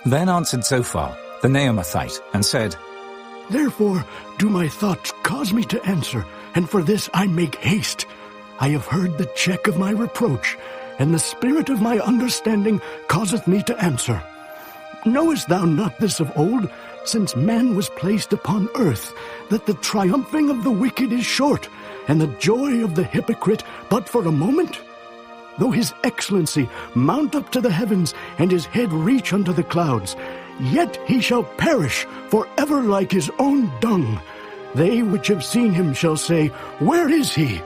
Then answered Zophar, the Naamathite, and said, Therefore do my thoughts cause me to answer, and for this I make haste. I have heard the check of my reproach, and the spirit of my understanding causeth me to answer. Knowest thou not this of old, since man was placed upon earth, that the triumphing of the wicked is short, and the joy of the hypocrite but for a moment? Though his excellency mount up to the heavens, and his head reach unto the clouds, yet he shall perish for ever like his own dung. They which have seen him shall say, Where is he?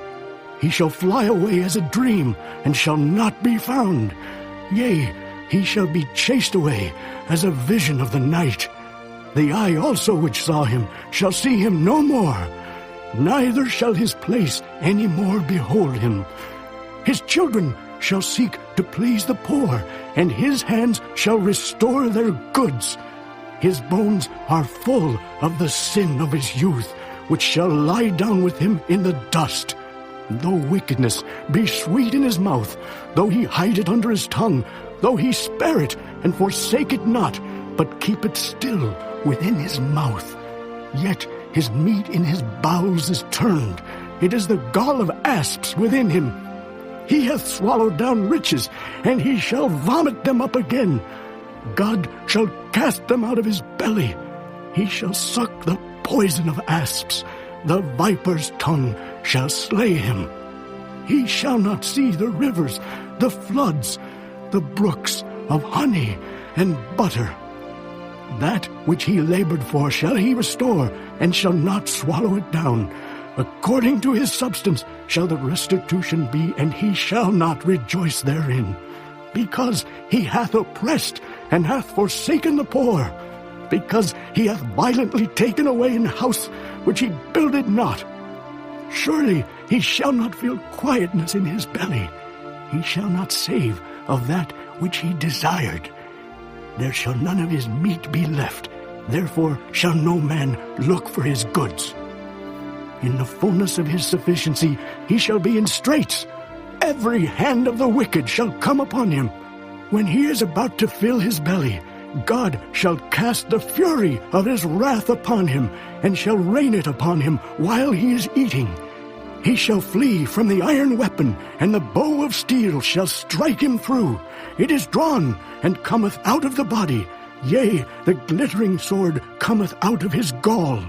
He shall fly away as a dream, and shall not be found. Yea, he shall be chased away as a vision of the night. The eye also which saw him shall see him no more, neither shall his place any more behold him. His children shall seek to please the poor, and his hands shall restore their goods. His bones are full of the sin of his youth, which shall lie down with him in the dust. Though wickedness be sweet in his mouth, though he hide it under his tongue, though he spare it and forsake it not, but keep it still within his mouth, yet his meat in his bowels is turned. It is the gall of asps within him. He hath swallowed down riches, and he shall vomit them up again. God shall cast them out of his belly. He shall suck the poison of asps. The viper's tongue shall slay him. He shall not see the rivers, the floods, the brooks of honey and butter. That which he labored for shall he restore, and shall not swallow it down. According to his substance shall the restitution be, and he shall not rejoice therein. Because he hath oppressed, and hath forsaken the poor. Because he hath violently taken away an house which he builded not. Surely he shall not feel quietness in his belly. He shall not save of that which he desired. There shall none of his meat be left. Therefore shall no man look for his goods. In the fullness of his sufficiency he shall be in straits. Every hand of the wicked shall come upon him. When he is about to fill his belly, God shall cast the fury of his wrath upon him, and shall rain it upon him while he is eating. He shall flee from the iron weapon, and the bow of steel shall strike him through. It is drawn, and cometh out of the body. Yea, the glittering sword cometh out of his gall.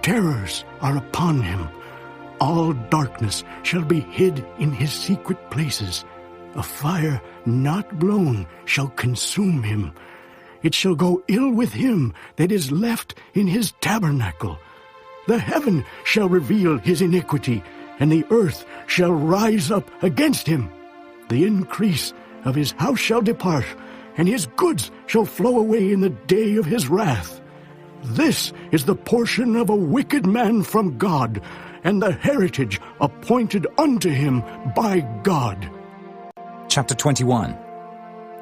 Terrors are upon him. all darkness shall be hid in his secret places. A fire not blown shall consume him. It shall go ill with him that is left in his tabernacle. The heaven shall reveal his iniquity, and the earth shall rise up against him. The increase of his house shall depart, and his goods shall flow away in the day of his wrath. This is the portion of a wicked man from God, and the heritage appointed unto him by God. Chapter 21.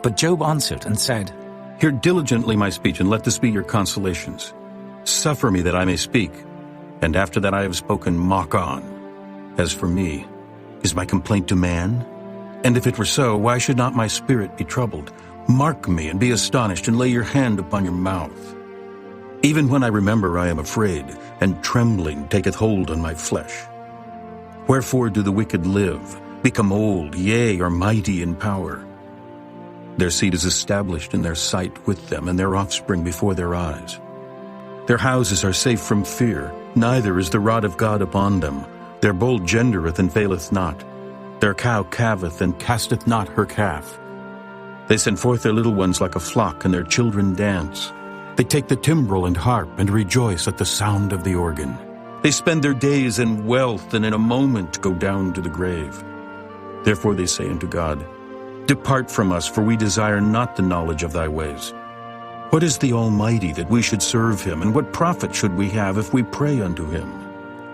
But Job answered and said, Hear diligently my speech, and let this be your consolations. Suffer me that I may speak, and after that I have spoken, mock on. As for me, is my complaint to man? And if it were so, why should not my spirit be troubled? Mark me, and be astonished, and lay your hand upon your mouth. Even when I remember, I am afraid, and trembling taketh hold on my flesh. Wherefore do the wicked live, become old, yea, are mighty in power? Their seed is established in their sight with them, and their offspring before their eyes. Their houses are safe from fear, neither is the rod of God upon them. Their bull gendereth and faileth not. Their cow calveth and casteth not her calf. They send forth their little ones like a flock, and their children dance. They take the timbrel and harp, and rejoice at the sound of the organ. They spend their days in wealth, and in a moment go down to the grave. Therefore they say unto God, Depart from us, for we desire not the knowledge of thy ways. What is the Almighty that we should serve him, and what profit should we have if we pray unto him?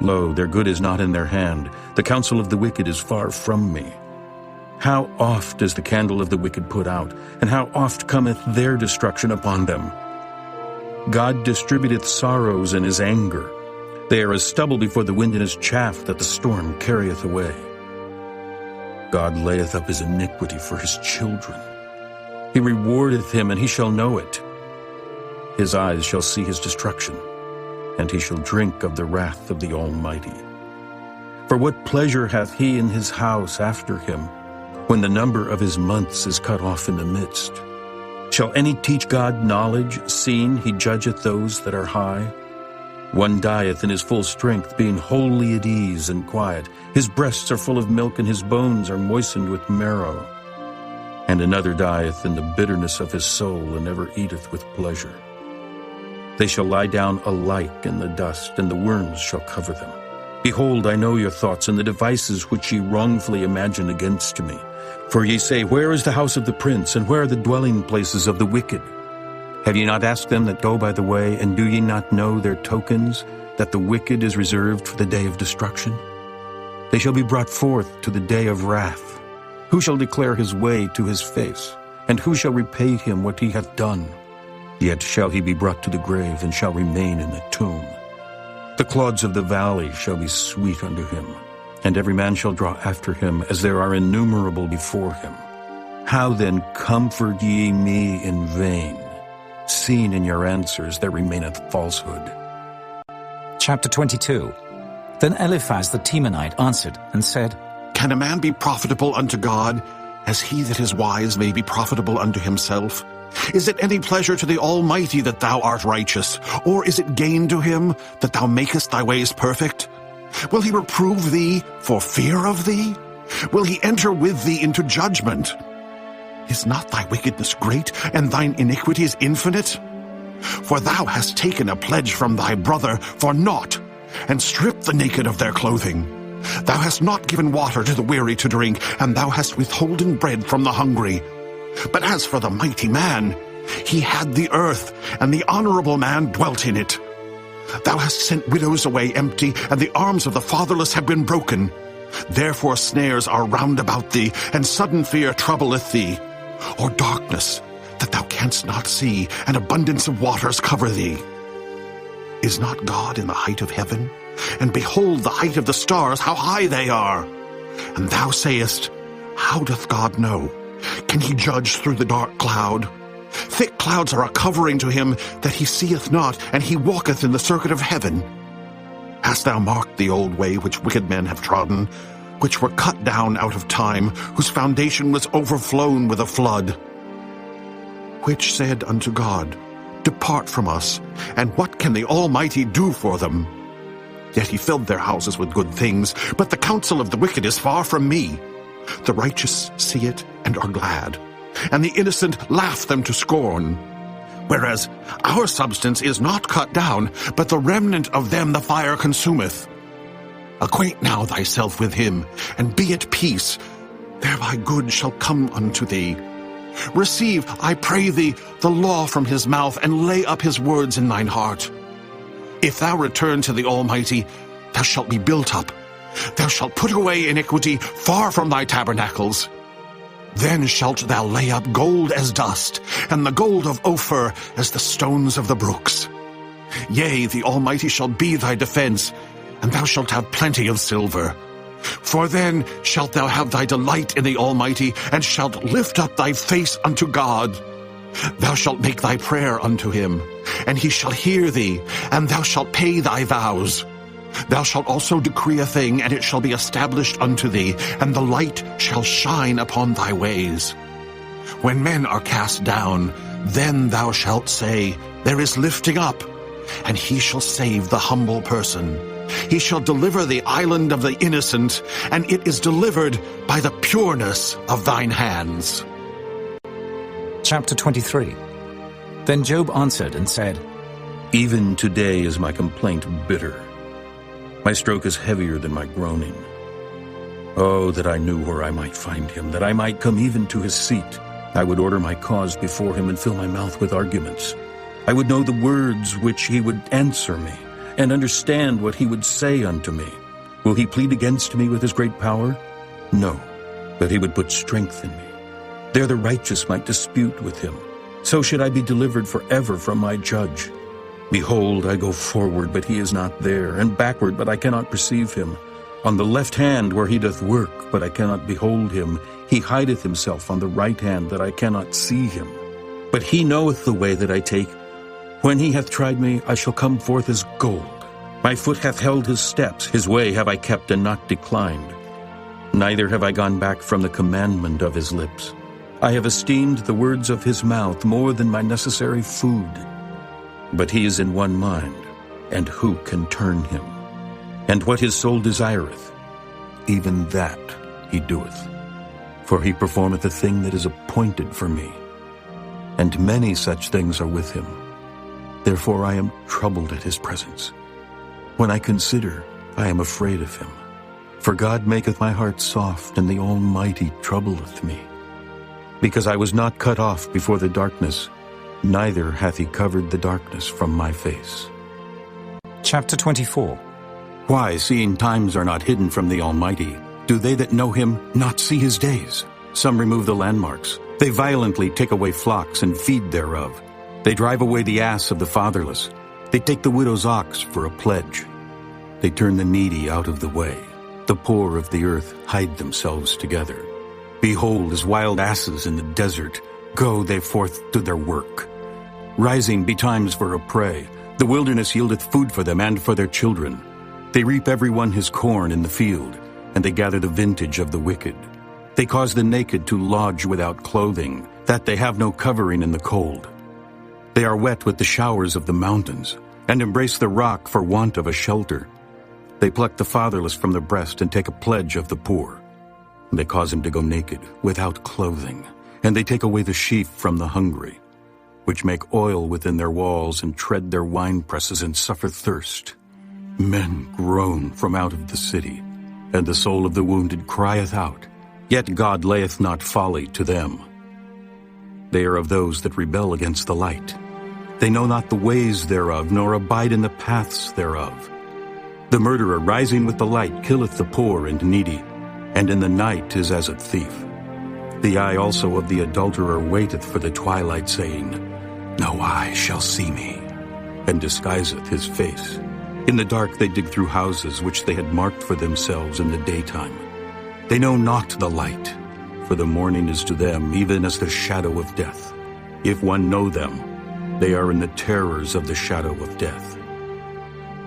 Lo, their good is not in their hand, the counsel of the wicked is far from me. How oft is the candle of the wicked put out, and how oft cometh their destruction upon them? God distributeth sorrows in his anger. They are as stubble before the wind, and as chaff that the storm carrieth away. God layeth up his iniquity for his children. He rewardeth him, and he shall know it. His eyes shall see his destruction, and he shall drink of the wrath of the Almighty. For what pleasure hath he in his house after him, when the number of his months is cut off in the midst? Shall any teach God knowledge, seeing he judgeth those that are high? One dieth in his full strength, being wholly at ease and quiet. His breasts are full of milk, and his bones are moistened with marrow. And another dieth in the bitterness of his soul, and never eateth with pleasure. They shall lie down alike in the dust, and the worms shall cover them. Behold, I know your thoughts, and the devices which ye wrongfully imagine against me. For ye say, Where is the house of the prince, and where are the dwelling places of the wicked? Have ye not asked them that go by the way, and do ye not know their tokens, that the wicked is reserved for the day of destruction? They shall be brought forth to the day of wrath. Who shall declare his way to his face? And who shall repay him what he hath done? Yet shall he be brought to the grave, and shall remain in the tomb. The clods of the valley shall be sweet unto him, and every man shall draw after him, as there are innumerable before him. How then comfort ye me in vain, seeing in your answers there remaineth falsehood? Chapter 22. Then Eliphaz the Temanite answered and said, Can a man be profitable unto God, as he that is wise may be profitable unto himself? Is it any pleasure to the Almighty that thou art righteous? Or is it gain to him that thou makest thy ways perfect? Will he reprove thee for fear of thee? Will he enter with thee into judgment? Is not thy wickedness great, and thine iniquities infinite? For thou hast taken a pledge from thy brother for naught, and stripped the naked of their clothing. Thou hast not given water to the weary to drink, and thou hast withholden bread from the hungry. But as for the mighty man, he had the earth, and the honorable man dwelt in it. Thou hast sent widows away empty, and the arms of the fatherless have been broken. Therefore snares are round about thee, and sudden fear troubleth thee. Or darkness, that thou canst not see, and abundance of waters cover thee. Is not God in the height of heaven? And behold the height of the stars, how high they are! And thou sayest, How doth God know? Can he judge through the dark cloud? Thick clouds are a covering to him that he seeth not, and he walketh in the circuit of heaven. Hast thou marked the old way which wicked men have trodden, which were cut down out of time, whose foundation was overflown with a flood? Which said unto God, Depart from us, and what can the Almighty do for them? Yet he filled their houses with good things, but the counsel of the wicked is far from me. The righteous see it and are glad, and the innocent laugh them to scorn. Whereas our substance is not cut down, but the remnant of them the fire consumeth. Acquaint now thyself with him, and be at peace, thereby good shall come unto thee. Receive, I pray thee, the law from his mouth, and lay up his words in thine heart. If thou return to the Almighty, thou shalt be built up. Thou shalt put away iniquity far from thy tabernacles. Then shalt thou lay up gold as dust, and the gold of Ophir as the stones of the brooks. Yea, the Almighty shall be thy defense, and thou shalt have plenty of silver. For then shalt thou have thy delight in the Almighty, and shalt lift up thy face unto God. Thou shalt make thy prayer unto him, and he shall hear thee, and thou shalt pay thy vows. Thou shalt also decree a thing, and it shall be established unto thee, and the light shall shine upon thy ways. When men are cast down, then thou shalt say, There is lifting up, and he shall save the humble person. He shall deliver the island of the innocent, and it is delivered by the pureness of thine hands. Chapter 23. Then Job answered and said, Even today is my complaint bitter. My stroke is heavier than my groaning. Oh, that I knew where I might find him, that I might come even to his seat. I would order my cause before him and fill my mouth with arguments. I would know the words which he would answer me, and understand what he would say unto me. Will he plead against me with his great power? No, but he would put strength in me. There the righteous might dispute with him. So should I be delivered forever from my judge. Behold, I go forward, but he is not there, and backward, but I cannot perceive him. On the left hand where he doth work, but I cannot behold him. He hideth himself on the right hand, that I cannot see him. But he knoweth the way that I take. When he hath tried me, I shall come forth as gold. My foot hath held his steps, his way have I kept and not declined. Neither have I gone back from the commandment of his lips. I have esteemed the words of his mouth more than my necessary food. But he is in one mind, and who can turn him? And what his soul desireth, even that he doeth. For he performeth a thing that is appointed for me, and many such things are with him. Therefore I am troubled at his presence. When I consider, I am afraid of him. For God maketh my heart soft, and the Almighty troubleth me. Because I was not cut off before the darkness, neither hath he covered the darkness from my face. Chapter 24. Why, seeing times are not hidden from the Almighty, do they that know him not see his days? Some remove the landmarks. They violently take away flocks and feed thereof. They drive away the ass of the fatherless. They take the widow's ox for a pledge. They turn the needy out of the way. The poor of the earth hide themselves together. Behold, as wild asses in the desert, go they forth to their work. Rising betimes for a prey, the wilderness yieldeth food for them and for their children. They reap every one his corn in the field, and they gather the vintage of the wicked. They cause the naked to lodge without clothing, that they have no covering in the cold. They are wet with the showers of the mountains, and embrace the rock for want of a shelter. They pluck the fatherless from the breast and take a pledge of the poor. They cause him to go naked, without clothing, and they take away the sheaf from the hungry, which make oil within their walls and tread their winepresses and suffer thirst. Men groan from out of the city, and the soul of the wounded crieth out, yet God layeth not folly to them. They are of those that rebel against the light. They know not the ways thereof, nor abide in the paths thereof. The murderer rising with the light killeth the poor and needy, and in the night is as a thief. The eye also of the adulterer waiteth for the twilight, saying, No eye shall see me, and disguiseth his face. In the dark they dig through houses which they had marked for themselves in the daytime. They know not the light, for the morning is to them even as the shadow of death. If one know them, they are in the terrors of the shadow of death.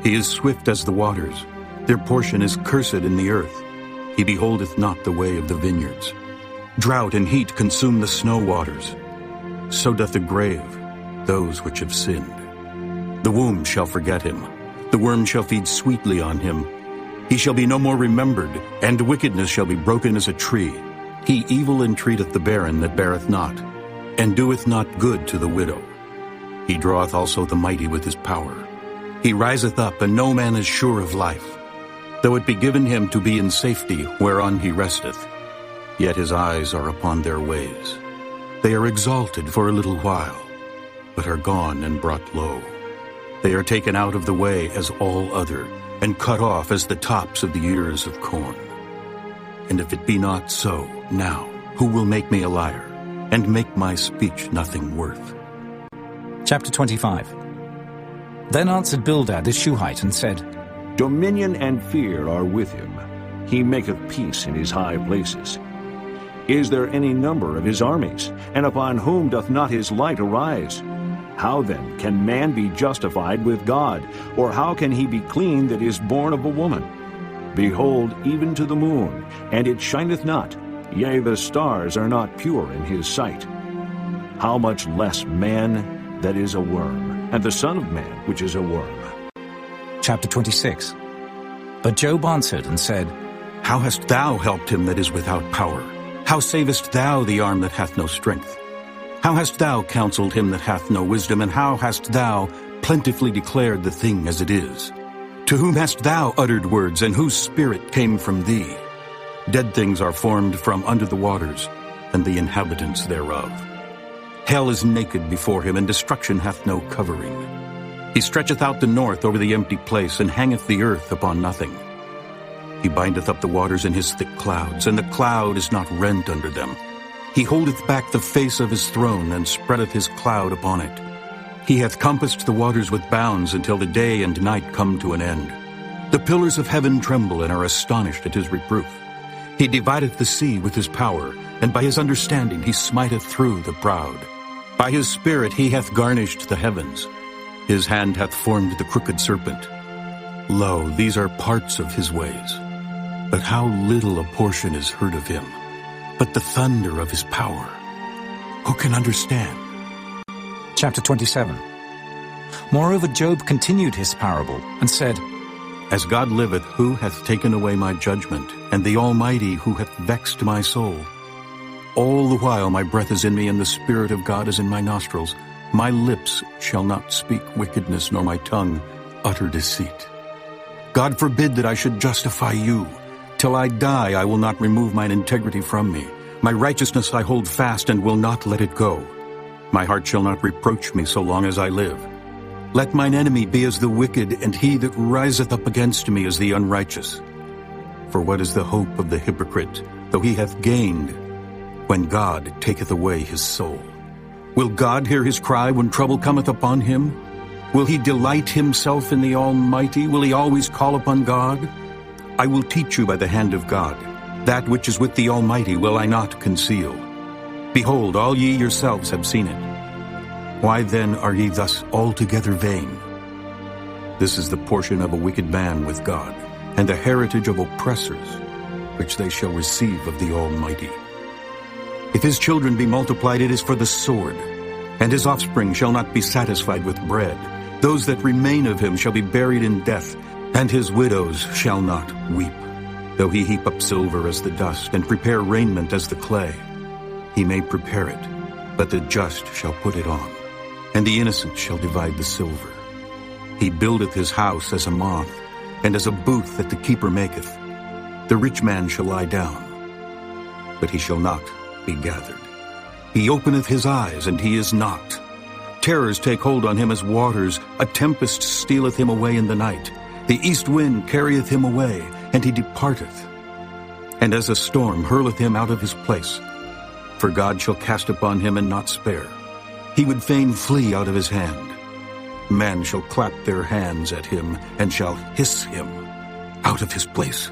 He is swift as the waters, their portion is cursed in the earth. He beholdeth not the way of the vineyards. Drought and heat consume the snow waters. So doth the grave those which have sinned. The womb shall forget him. The worm shall feed sweetly on him. He shall be no more remembered, and wickedness shall be broken as a tree. He evil entreateth the barren that beareth not, and doeth not good to the widow. He draweth also the mighty with his power. He riseth up, and no man is sure of life. Though it be given him to be in safety, whereon he resteth, yet his eyes are upon their ways. They are exalted for a little while, but are gone and brought low. They are taken out of the way as all other, and cut off as the tops of the ears of corn. And if it be not so, now, who will make me a liar, and make my speech nothing worth? Chapter 25. Then answered Bildad the Shuhite and said, Dominion and fear are with him. He maketh peace in his high places. Is there any number of his armies? And upon whom doth not his light arise? How then can man be justified with God? Or how can he be clean that is born of a woman? Behold, even to the moon, and it shineth not, yea, the stars are not pure in his sight. How much less man that is a worm, and the Son of Man which is a worm? Chapter 26. But Job answered and said, How hast thou helped him that is without power? How savest thou the arm that hath no strength? How hast thou counseled him that hath no wisdom, and how hast thou plentifully declared the thing as it is? To whom hast thou uttered words, and whose spirit came from thee? Dead things are formed from under the waters, and the inhabitants thereof. Hell is naked before him, and destruction hath no covering. He stretcheth out the north over the empty place, and hangeth the earth upon nothing. He bindeth up the waters in his thick clouds, and the cloud is not rent under them. He holdeth back the face of his throne, and spreadeth his cloud upon it. He hath compassed the waters with bounds until the day and night come to an end. The pillars of heaven tremble and are astonished at his reproof. He divideth the sea with his power, and by his understanding he smiteth through the proud. By his spirit he hath garnished the heavens. His hand hath formed the crooked serpent. Lo, these are parts of his ways. But how little a portion is heard of him. But the thunder of his power, who can understand? Chapter 27. Moreover Job continued his parable, and said, As God liveth, who hath taken away my judgment, and the Almighty, who hath vexed my soul? All the while my breath is in me, and the Spirit of God is in my nostrils. My lips shall not speak wickedness, nor my tongue utter deceit. God forbid that I should justify you. Till I die, I will not remove mine integrity from me. My righteousness I hold fast, and will not let it go. My heart shall not reproach me so long as I live. Let mine enemy be as the wicked, and he that riseth up against me as the unrighteous. For what is the hope of the hypocrite, though he hath gained, when God taketh away his soul? Will God hear his cry when trouble cometh upon him? Will he delight himself in the Almighty? Will he always call upon God? I will teach you by the hand of God. That which is with the Almighty will I not conceal. Behold, all ye yourselves have seen it. Why then are ye thus altogether vain? This is the portion of a wicked man with God, and the heritage of oppressors, which they shall receive of the Almighty. If his children be multiplied, it is for the sword, and his offspring shall not be satisfied with bread. Those that remain of him shall be buried in death, and his widows shall not weep. Though he heap up silver as the dust, and prepare raiment as the clay, he may prepare it, but the just shall put it on, and the innocent shall divide the silver. He buildeth his house as a moth, and as a booth that the keeper maketh. The rich man shall lie down, but he shall not be gathered. He openeth his eyes, and he is not. Terrors take hold on him as waters. A tempest stealeth him away in the night. The east wind carrieth him away, and he departeth. And as a storm hurleth him out of his place. For God shall cast upon him and not spare. He would fain flee out of his hand. Men shall clap their hands at him, and shall hiss him out of his place.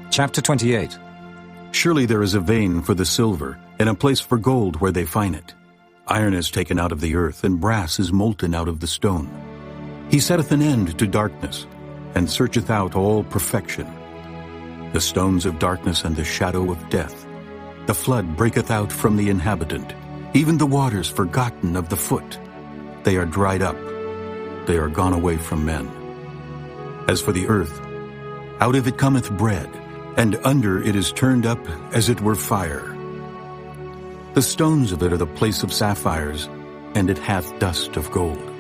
Chapter 28. Surely there is a vein for the silver, and a place for gold where they find it. Iron is taken out of the earth, and brass is molten out of the stone. He setteth an end to darkness, and searcheth out all perfection. The stones of darkness and the shadow of death. The flood breaketh out from the inhabitant, even the waters forgotten of the foot. They are dried up. they are gone away from men. As for the earth, out of it cometh bread, and under it is turned up as it were fire. The stones of it are the place of sapphires, and it hath dust of gold.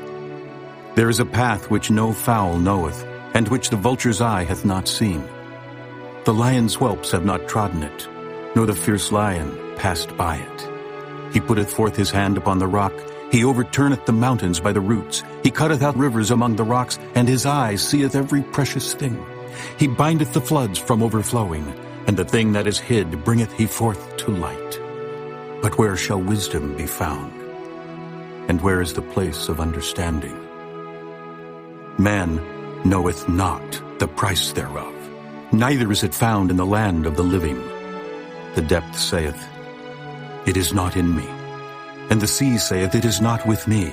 There is a path which no fowl knoweth, and which the vulture's eye hath not seen. The lion's whelps have not trodden it, nor the fierce lion passed by it. He putteth forth his hand upon the rock, he overturneth the mountains by the roots. He cutteth out rivers among the rocks, and his eye seeth every precious thing. He bindeth the floods from overflowing, and the thing that is hid bringeth he forth to light. But where shall wisdom be found? And where is the place of understanding? Man knoweth not the price thereof, neither is it found in the land of the living. The depth saith, It is not in me. And the sea saith, It is not with me.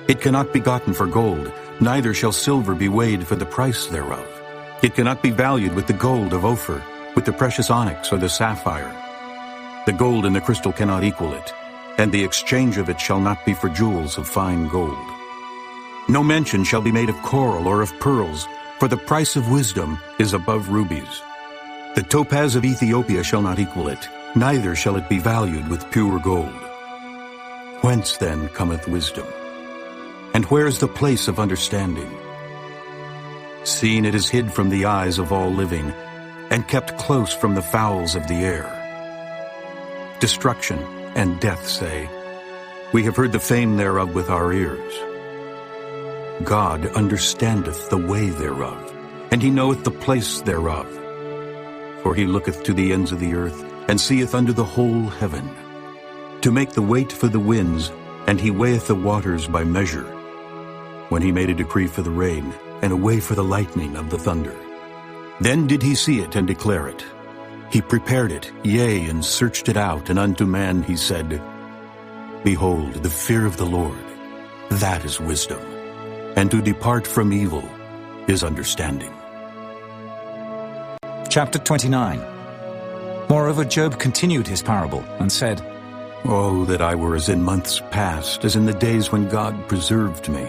It cannot be gotten for gold, neither shall silver be weighed for the price thereof. It cannot be valued with the gold of Ophir, with the precious onyx or the sapphire. The gold and the crystal cannot equal it, and the exchange of it shall not be for jewels of fine gold. No mention shall be made of coral or of pearls, for the price of wisdom is above rubies. The topaz of Ethiopia shall not equal it, neither shall it be valued with pure gold. Whence then cometh wisdom? And where is the place of understanding? Seeing it is hid from the eyes of all living, and kept close from the fowls of the air. Destruction and death say, We have heard the fame thereof with our ears. God understandeth the way thereof, and he knoweth the place thereof. For he looketh to the ends of the earth, and seeth under the whole heaven, to make the weight for the winds, and he weigheth the waters by measure. When he made a decree for the rain, and a way for the lightning of the thunder. Then did he see it and declare it. He prepared it, yea, and searched it out, and unto man he said, Behold, the fear of the Lord, that is wisdom, and to depart from evil is understanding. Chapter 29. Moreover, Job continued his parable and said, Oh, that I were as in months past, as in the days when God preserved me,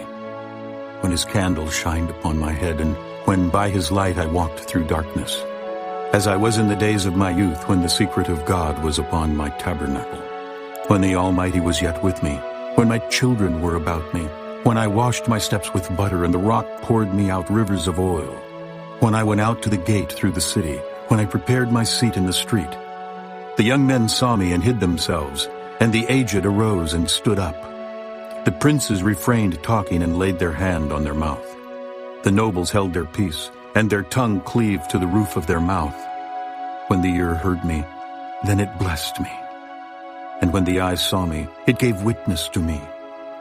when his candle shined upon my head, and when by his light I walked through darkness, as I was in the days of my youth, when the secret of God was upon my tabernacle, when the Almighty was yet with me, when my children were about me, when I washed my steps with butter, and the rock poured me out rivers of oil, when I went out to the gate through the city, when I prepared my seat in the street. The young men saw me and hid themselves, and the aged arose and stood up. The princes refrained talking and laid their hand on their mouth. The nobles held their peace, and their tongue cleaved to the roof of their mouth. When the ear heard me, then it blessed me. And when the eye saw me, it gave witness to me.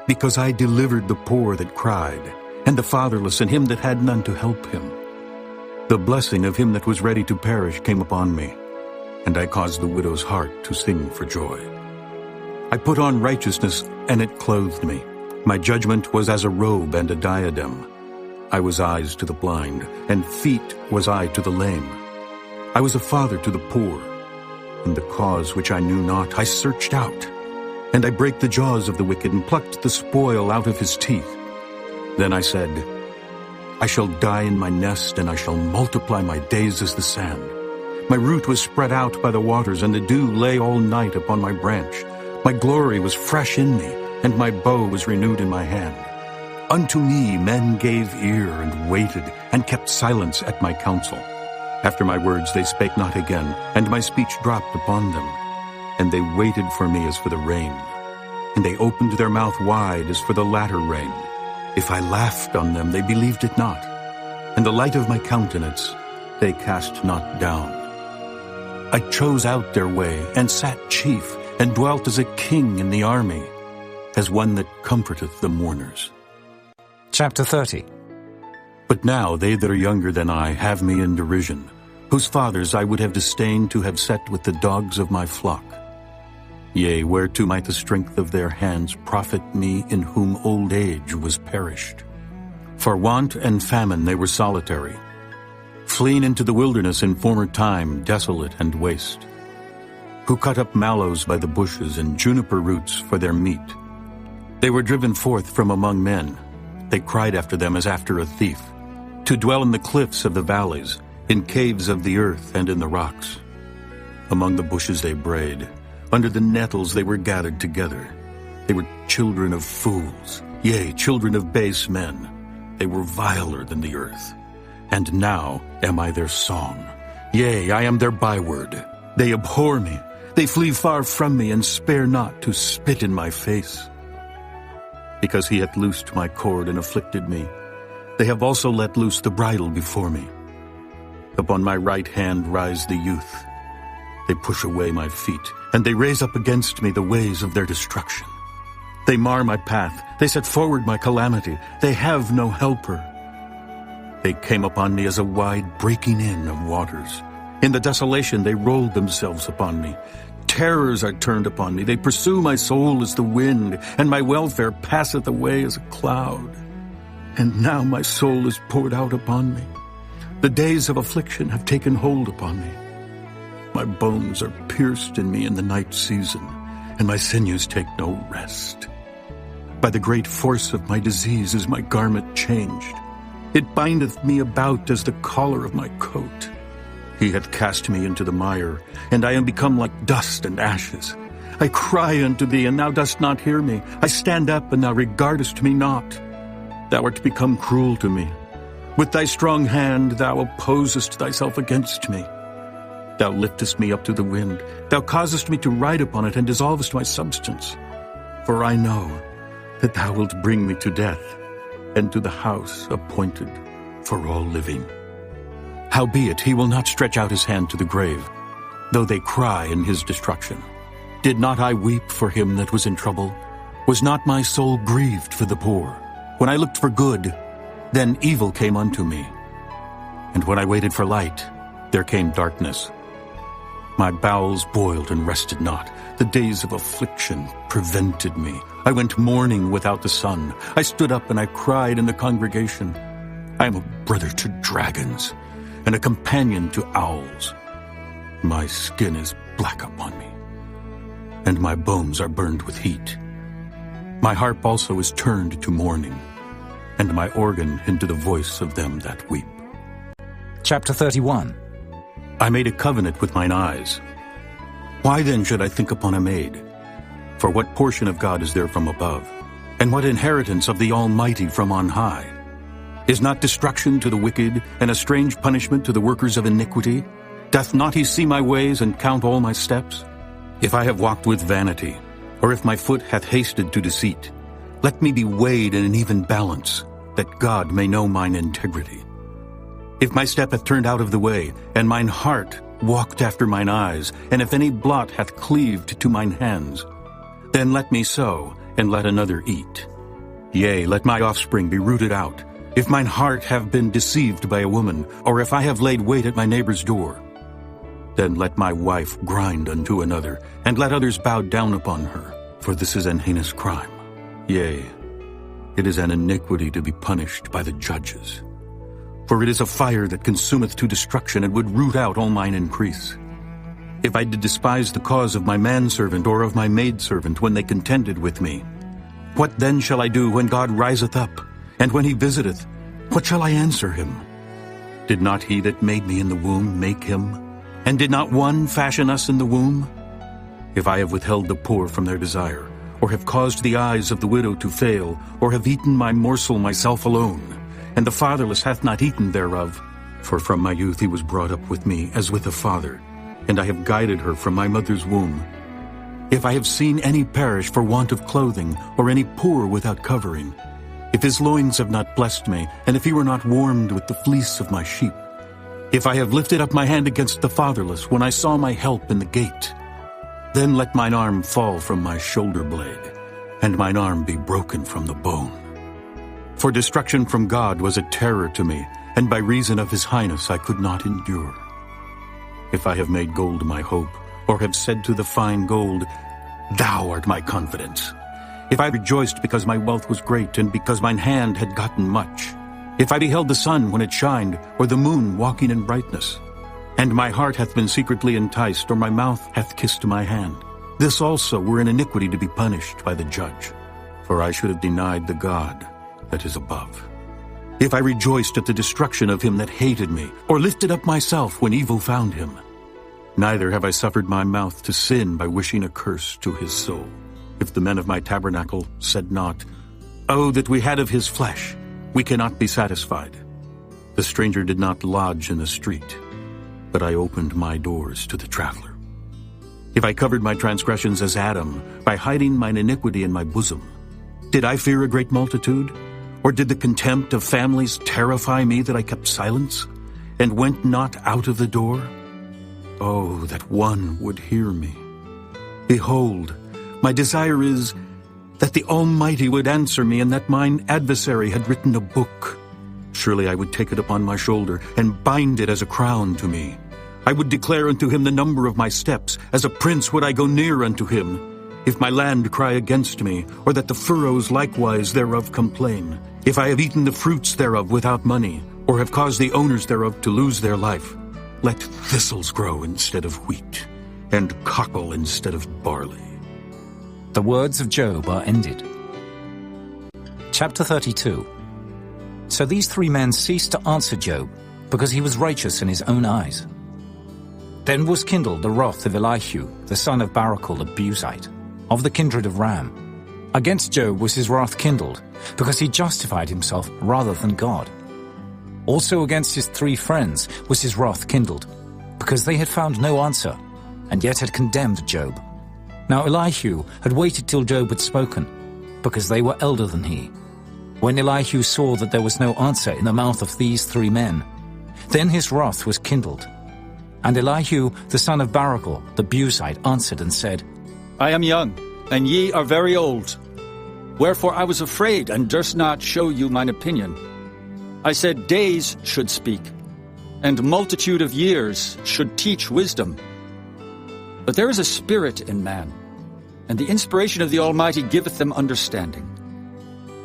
Because I delivered the poor that cried, and the fatherless, and him that had none to help him. The blessing of him that was ready to perish came upon me, and I caused the widow's heart to sing for joy. I put on righteousness, and it clothed me. My judgment was as a robe and a diadem. I was eyes to the blind, and feet was I to the lame. I was a father to the poor. In the cause which I knew not, I searched out. And I brake the jaws of the wicked, and plucked the spoil out of his teeth. Then I said, I shall die in my nest, and I shall multiply my days as the sand. My root was spread out by the waters, and the dew lay all night upon my branch. My glory was fresh in me, and my bow was renewed in my hand. Unto me men gave ear, and waited, and kept silence at my counsel. After my words they spake not again, and my speech dropped upon them. And they waited for me as for the rain, and they opened their mouth wide as for the latter rain. If I laughed on them, they believed it not, and the light of my countenance they cast not down. I chose out their way, and sat chief, and dwelt as a king in the army, as one that comforteth the mourners. Chapter 30. But now they that are younger than I have me in derision, whose fathers I would have disdained to have set with the dogs of my flock. Yea, whereto might the strength of their hands profit me, in whom old age was perished? For want and famine they were solitary, fleeing into the wilderness in former time, desolate and waste, who cut up mallows by the bushes, and juniper roots for their meat. They were driven forth from among men, They cried after them as after a thief, to dwell in the cliffs of the valleys, in caves of the earth and in the rocks. Among the bushes they brayed, under the nettles they were gathered together. They were children of fools, yea, children of base men. They were viler than the earth. And now am I their song. Yea, I am their byword. They abhor me. They flee far from me, and spare not to spit in my face. Because he hath loosed my cord and afflicted me, they have also let loose the bridle before me. Upon my right hand rise the youth. They push away my feet, and they raise up against me the ways of their destruction. They mar my path. They set forward my calamity. They have no helper. They came upon me as a wide breaking in of waters. In the desolation they rolled themselves upon me. Terrors are turned upon me. They pursue my soul as the wind, and my welfare passeth away as a cloud. And now my soul is poured out upon me. The days of affliction have taken hold upon me. My bones are pierced in me in the night season, and my sinews take no rest. By the great force of my disease is my garment changed. It bindeth me about as the collar of my coat. He hath cast me into the mire, and I am become like dust and ashes. I cry unto thee, and thou dost not hear me. I stand up, and thou regardest me not. Thou art become cruel to me. With thy strong hand thou opposest thyself against me. Thou liftest me up to the wind. Thou causest me to ride upon it, and dissolvest my substance. For I know that thou wilt bring me to death, and to the house appointed for all living. Howbeit he will not stretch out his hand to the grave, though they cry in his destruction. Did not I weep for him that was in trouble? Was not my soul grieved for the poor? When I looked for good, then evil came unto me. And when I waited for light, there came darkness. My bowels boiled and rested not. The days of affliction prevented me. I went mourning without the sun. I stood up and I cried in the congregation. I am a brother to dragons, and a companion to owls. My skin is black upon me, and my bones are burned with heat. My harp also is turned to mourning, and my organ into the voice of them that weep. Chapter 31. I made a covenant with mine eyes. Why then should I think upon a maid? For what portion of God is there from above? And what inheritance of the Almighty from on high? Is not destruction to the wicked, and a strange punishment to the workers of iniquity? Doth not he see my ways, and count all my steps? If I have walked with vanity, or if my foot hath hasted to deceit, let me be weighed in an even balance, that God may know mine integrity. If my step hath turned out of the way, and mine heart walked after mine eyes, and if any blot hath cleaved to mine hands, then let me sow, and let another eat. Yea, let my offspring be rooted out, if mine heart have been deceived by a woman, or if I have laid wait at my neighbor's door. Then let my wife grind unto another, and let others bow down upon her. For this is an heinous crime. Yea, it is an iniquity to be punished by the judges. For it is a fire that consumeth to destruction, and would root out all mine increase. If I did despise the cause of my manservant or of my maidservant when they contended with me, what then shall I do when God riseth up? And when he visiteth, what shall I answer him? Did not he that made me in the womb make him? And did not one fashion us in the womb? If I have withheld the poor from their desire, or have caused the eyes of the widow to fail, or have eaten my morsel myself alone, and the fatherless hath not eaten thereof, for from my youth he was brought up with me as with a father, and I have guided her from my mother's womb. If I have seen any perish for want of clothing, or any poor without covering, if his loins have not blessed me, and if he were not warmed with the fleece of my sheep, if I have lifted up my hand against the fatherless when I saw my help in the gate, then let mine arm fall from my shoulder blade, and mine arm be broken from the bone. For destruction from God was a terror to me, and by reason of his highness I could not endure. If I have made gold my hope, or have said to the fine gold, Thou art my confidence. If I rejoiced because my wealth was great, and because mine hand had gotten much, if I beheld the sun when it shined, or the moon walking in brightness, and my heart hath been secretly enticed, or my mouth hath kissed my hand, this also were an iniquity to be punished by the judge. For I should have denied the God, that is above. If I rejoiced at the destruction of him that hated me, or lifted up myself when evil found him, neither have I suffered my mouth to sin by wishing a curse to his soul. If the men of my tabernacle said not, "Oh, that we had of his flesh, we cannot be satisfied." The stranger did not lodge in the street, but I opened my doors to the traveler. If I covered my transgressions as Adam, by hiding mine iniquity in my bosom, did I fear a great multitude? Or did the contempt of families terrify me that I kept silence, and went not out of the door? Oh, that one would hear me. Behold, my desire is that the Almighty would answer me, and that mine adversary had written a book. Surely I would take it upon my shoulder, and bind it as a crown to me. I would declare unto him the number of my steps. As a prince would I go near unto him. If my land cry against me, or that the furrows likewise thereof complain, if I have eaten the fruits thereof without money, or have caused the owners thereof to lose their life, let thistles grow instead of wheat, and cockle instead of barley. The words of Job are ended. Chapter 32. So these three men ceased to answer Job, because he was righteous in his own eyes. Then was kindled the wrath of Elihu, the son of Barachel the Buzite, of the kindred of Ram. Against Job was his wrath kindled, because he justified himself rather than God. Also against his three friends was his wrath kindled, because they had found no answer, and yet had condemned Job. Now Elihu had waited till Job had spoken, because they were elder than he. When Elihu saw that there was no answer in the mouth of these three men, then his wrath was kindled. And Elihu the son of Barachel the Buzite answered and said, I am young, and ye are very old. Wherefore I was afraid, and durst not show you mine opinion. I said, days should speak, and multitude of years should teach wisdom. But there is a spirit in man, and the inspiration of the Almighty giveth them understanding.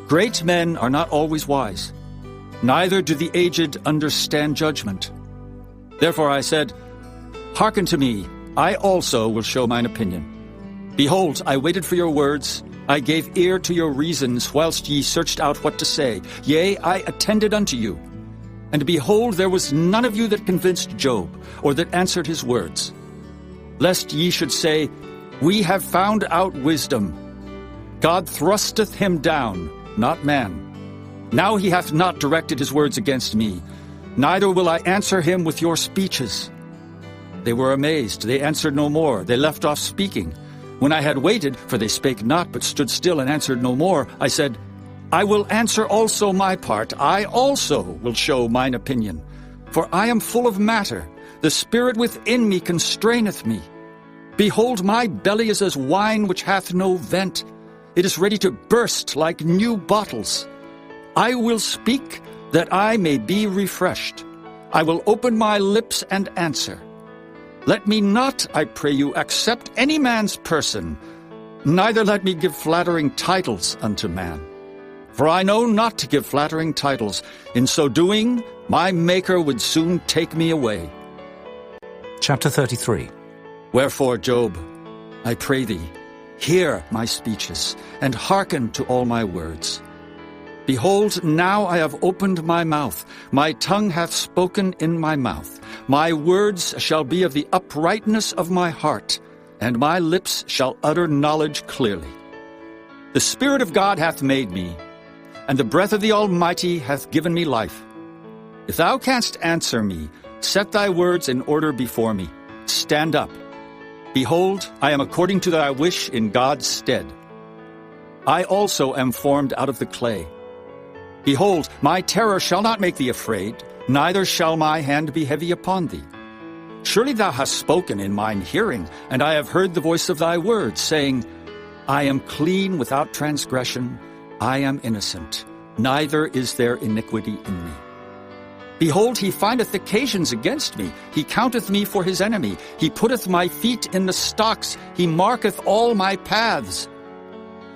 Great men are not always wise, neither do the aged understand judgment. Therefore I said, Hearken to me, I also will show mine opinion. Behold, I waited for your words, I gave ear to your reasons, whilst ye searched out what to say. Yea, I attended unto you. And behold, there was none of you that convinced Job, or that answered his words. Lest ye should say, We have found out wisdom. God thrusteth him down, not man. Now he hath not directed his words against me, neither will I answer him with your speeches. They were amazed, they answered no more, they left off speaking. When I had waited, for they spake not, but stood still and answered no more, I said, I will answer also my part, I also will show mine opinion. For I am full of matter, the spirit within me constraineth me. Behold, my belly is as wine which hath no vent, it is ready to burst like new bottles. I will speak, that I may be refreshed. I will open my lips and answer. Let me not, I pray you, accept any man's person, neither let me give flattering titles unto man. For I know not to give flattering titles. In so doing, my Maker would soon take me away. Chapter 33. Wherefore, Job, I pray thee, hear my speeches, and hearken to all my words. Behold, now I have opened my mouth, my tongue hath spoken in my mouth. My words shall be of the uprightness of my heart, and my lips shall utter knowledge clearly. The Spirit of God hath made me, and the breath of the Almighty hath given me life. If thou canst answer me, set thy words in order before me. Stand up. Behold, I am according to thy wish in God's stead. I also am formed out of the clay. Behold, my terror shall not make thee afraid, neither shall my hand be heavy upon thee. Surely thou hast spoken in mine hearing, and I have heard the voice of thy words, saying, I am clean without transgression, I am innocent, neither is there iniquity in me. Behold, he findeth occasions against me, he counteth me for his enemy, he putteth my feet in the stocks, he marketh all my paths.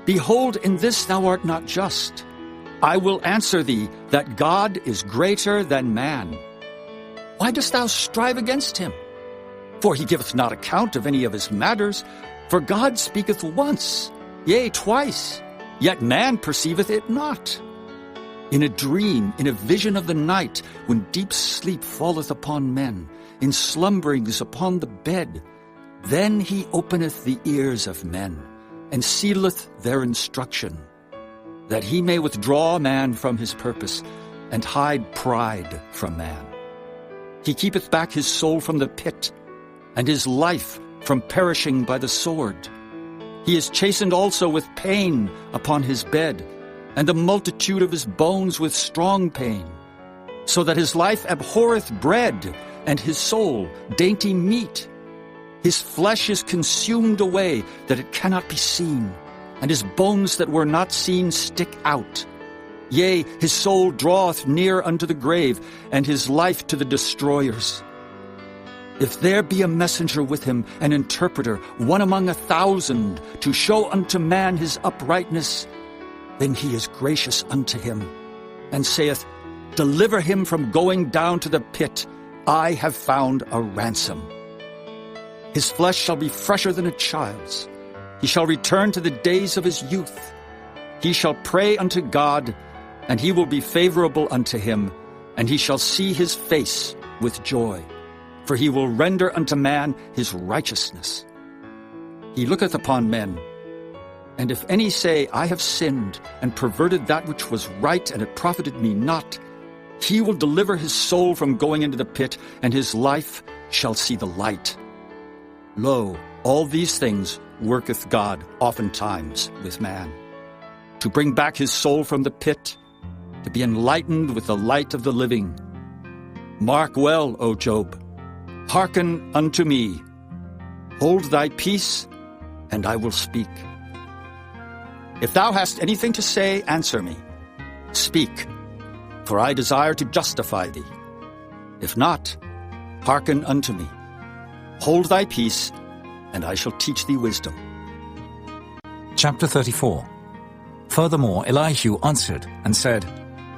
Behold, in this thou art not just. I will answer thee that God is greater than man. Why dost thou strive against him? For he giveth not account of any of his matters. For God speaketh once, yea, twice, yet man perceiveth it not. In a dream, in a vision of the night, when deep sleep falleth upon men, in slumberings upon the bed, then he openeth the ears of men, and sealeth their instruction, that he may withdraw man from his purpose, and hide pride from man. He keepeth back his soul from the pit, and his life from perishing by the sword. He is chastened also with pain upon his bed, and the multitude of his bones with strong pain, so that his life abhorreth bread, and his soul dainty meat. His flesh is consumed away, that it cannot be seen, and his bones that were not seen stick out. Yea, his soul draweth near unto the grave, and his life to the destroyers. If there be a messenger with him, an interpreter, one among 1,000, to show unto man his uprightness, then he is gracious unto him, and saith, Deliver him from going down to the pit. I have found a ransom. His flesh shall be fresher than a child's. He shall return to the days of his youth. He shall pray unto God, and he will be favorable unto him, and he shall see his face with joy. For he will render unto man his righteousness. He looketh upon men, and if any say, I have sinned, and perverted that which was right, and it profited me not, he will deliver his soul from going into the pit, and his life shall see the light. Lo, all these things worketh God oftentimes with man, to bring back his soul from the pit, to be enlightened with the light of the living. Mark well, O Job, hearken unto me. Hold thy peace, and I will speak. If thou hast anything to say, answer me. Speak, for I desire to justify thee. If not, hearken unto me. Hold thy peace, and I shall teach thee wisdom. Chapter 34. Furthermore Elihu answered and said,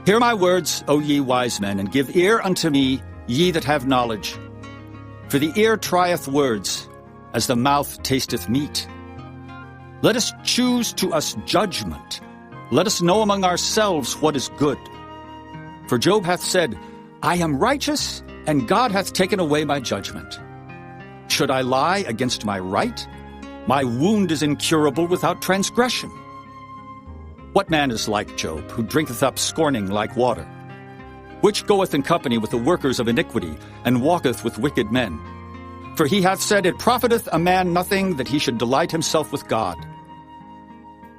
Hear my words, O ye wise men, and give ear unto me, ye that have knowledge. For the ear trieth words, as the mouth tasteth meat. Let us choose to us judgment. Let us know among ourselves what is good. For Job hath said, I am righteous, and God hath taken away my judgment. Should I lie against my right? My wound is incurable without transgression. What man is like Job, who drinketh up scorning like water? Which goeth in company with the workers of iniquity, and walketh with wicked men? For he hath said, It profiteth a man nothing that he should delight himself with God.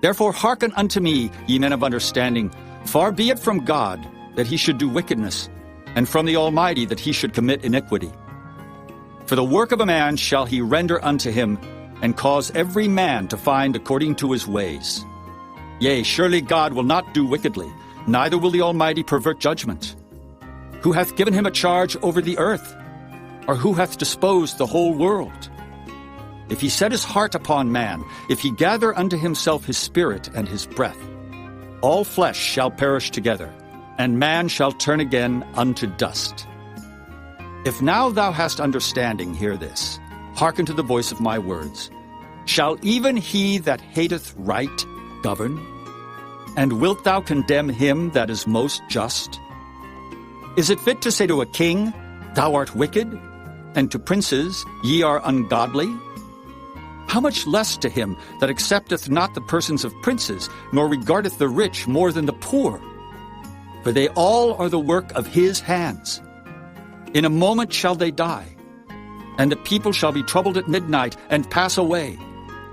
Therefore hearken unto me, ye men of understanding. Far be it from God that he should do wickedness, and from the Almighty that he should commit iniquity. For the work of a man shall he render unto him, and cause every man to find according to his ways. Yea, surely God will not do wickedly, neither will the Almighty pervert judgment. Who hath given him a charge over the earth? Or who hath disposed the whole world? If he set his heart upon man, if he gather unto himself his spirit and his breath, all flesh shall perish together, and man shall turn again unto dust. If now thou hast understanding, hear this. Hearken to the voice of my words. Shall even he that hateth right govern? And wilt thou condemn him that is most just? Is it fit to say to a king, Thou art wicked, and to princes, Ye are ungodly? How much less to him that accepteth not the persons of princes, nor regardeth the rich more than the poor? For they all are the work of his hands. In a moment shall they die, and the people shall be troubled at midnight, and pass away,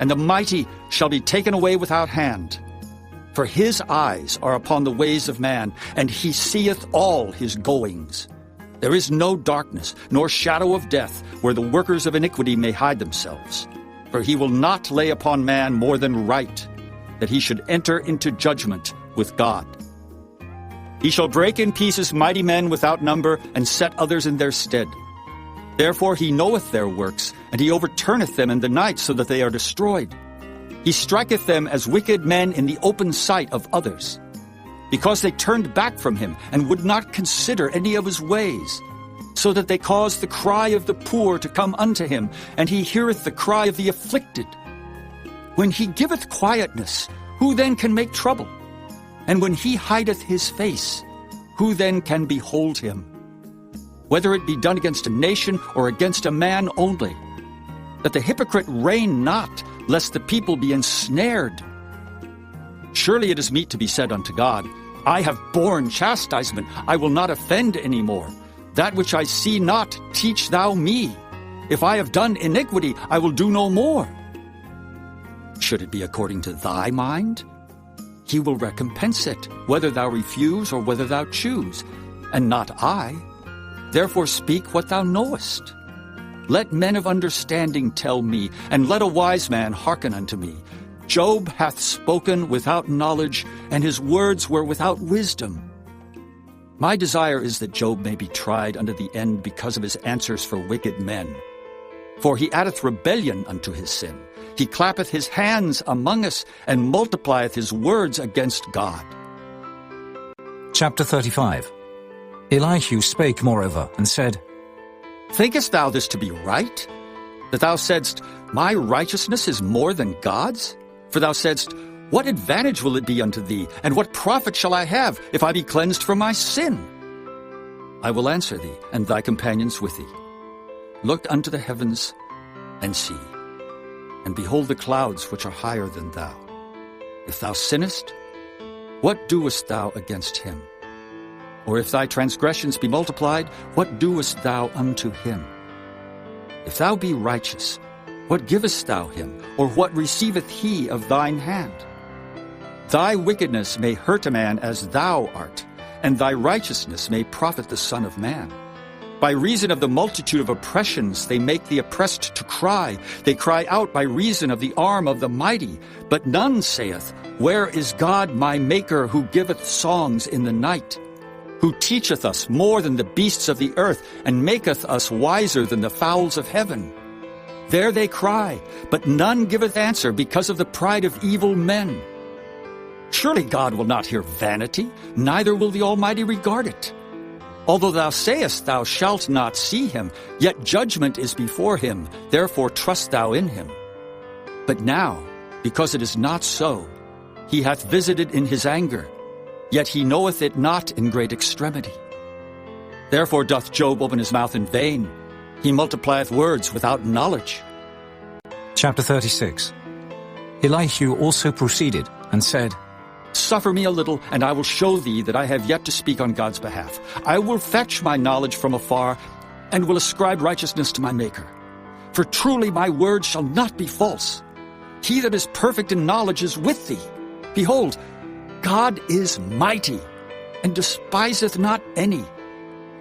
and the mighty shall be taken away without hand. For his eyes are upon the ways of man, and he seeth all his goings. There is no darkness, nor shadow of death, where the workers of iniquity may hide themselves. For he will not lay upon man more than right, that he should enter into judgment with God. He shall break in pieces mighty men without number, and set others in their stead. Therefore he knoweth their works, and he overturneth them in the night, so that they are destroyed. He striketh them as wicked men in the open sight of others, because they turned back from him, and would not consider any of his ways, so that they caused the cry of the poor to come unto him, and he heareth the cry of the afflicted. When he giveth quietness, who then can make trouble? And when he hideth his face, who then can behold him? Whether it be done against a nation or against a man only, that the hypocrite reign not, lest the people be ensnared. Surely it is meet to be said unto God, I have borne chastisement, I will not offend any more. That which I see not, teach thou me. If I have done iniquity, I will do no more. Should it be according to thy mind? He will recompense it, whether thou refuse or whether thou choose, and not I. Therefore speak what thou knowest. Let men of understanding tell me, and let a wise man hearken unto me. Job hath spoken without knowledge, and his words were without wisdom. My desire is that Job may be tried unto the end because of his answers for wicked men. For he addeth rebellion unto his sin. He clappeth his hands among us, and multiplieth his words against God. Chapter 35. Elihu spake moreover, and said, Thinkest thou this to be right? That thou saidst, My righteousness is more than God's? For thou saidst, What advantage will it be unto thee, and what profit shall I have, if I be cleansed from my sin? I will answer thee, and thy companions with thee. Look unto the heavens, and see, and behold the clouds which are higher than thou. If thou sinnest, what doest thou against him? Or if thy transgressions be multiplied, what doest thou unto him? If thou be righteous, what givest thou him, or what receiveth he of thine hand? Thy wickedness may hurt a man as thou art, and thy righteousness may profit the Son of Man. By reason of the multitude of oppressions they make the oppressed to cry. They cry out by reason of the arm of the mighty. But none saith, Where is God my Maker, who giveth songs in the night? Who teacheth us more than the beasts of the earth, and maketh us wiser than the fowls of heaven? There they cry, but none giveth answer because of the pride of evil men. Surely God will not hear vanity, neither will the Almighty regard it. Although thou sayest thou shalt not see him, yet judgment is before him, therefore trust thou in him. But now, because it is not so, he hath visited in his anger, yet he knoweth it not in great extremity. Therefore doth Job open his mouth in vain, he multiplieth words without knowledge. Chapter 36. Elihu also proceeded, and said, Suffer me a little, and I will show thee that I have yet to speak on God's behalf. I will fetch my knowledge from afar, and will ascribe righteousness to my Maker. For truly my word shall not be false. He that is perfect in knowledge is with thee. Behold, God is mighty, and despiseth not any.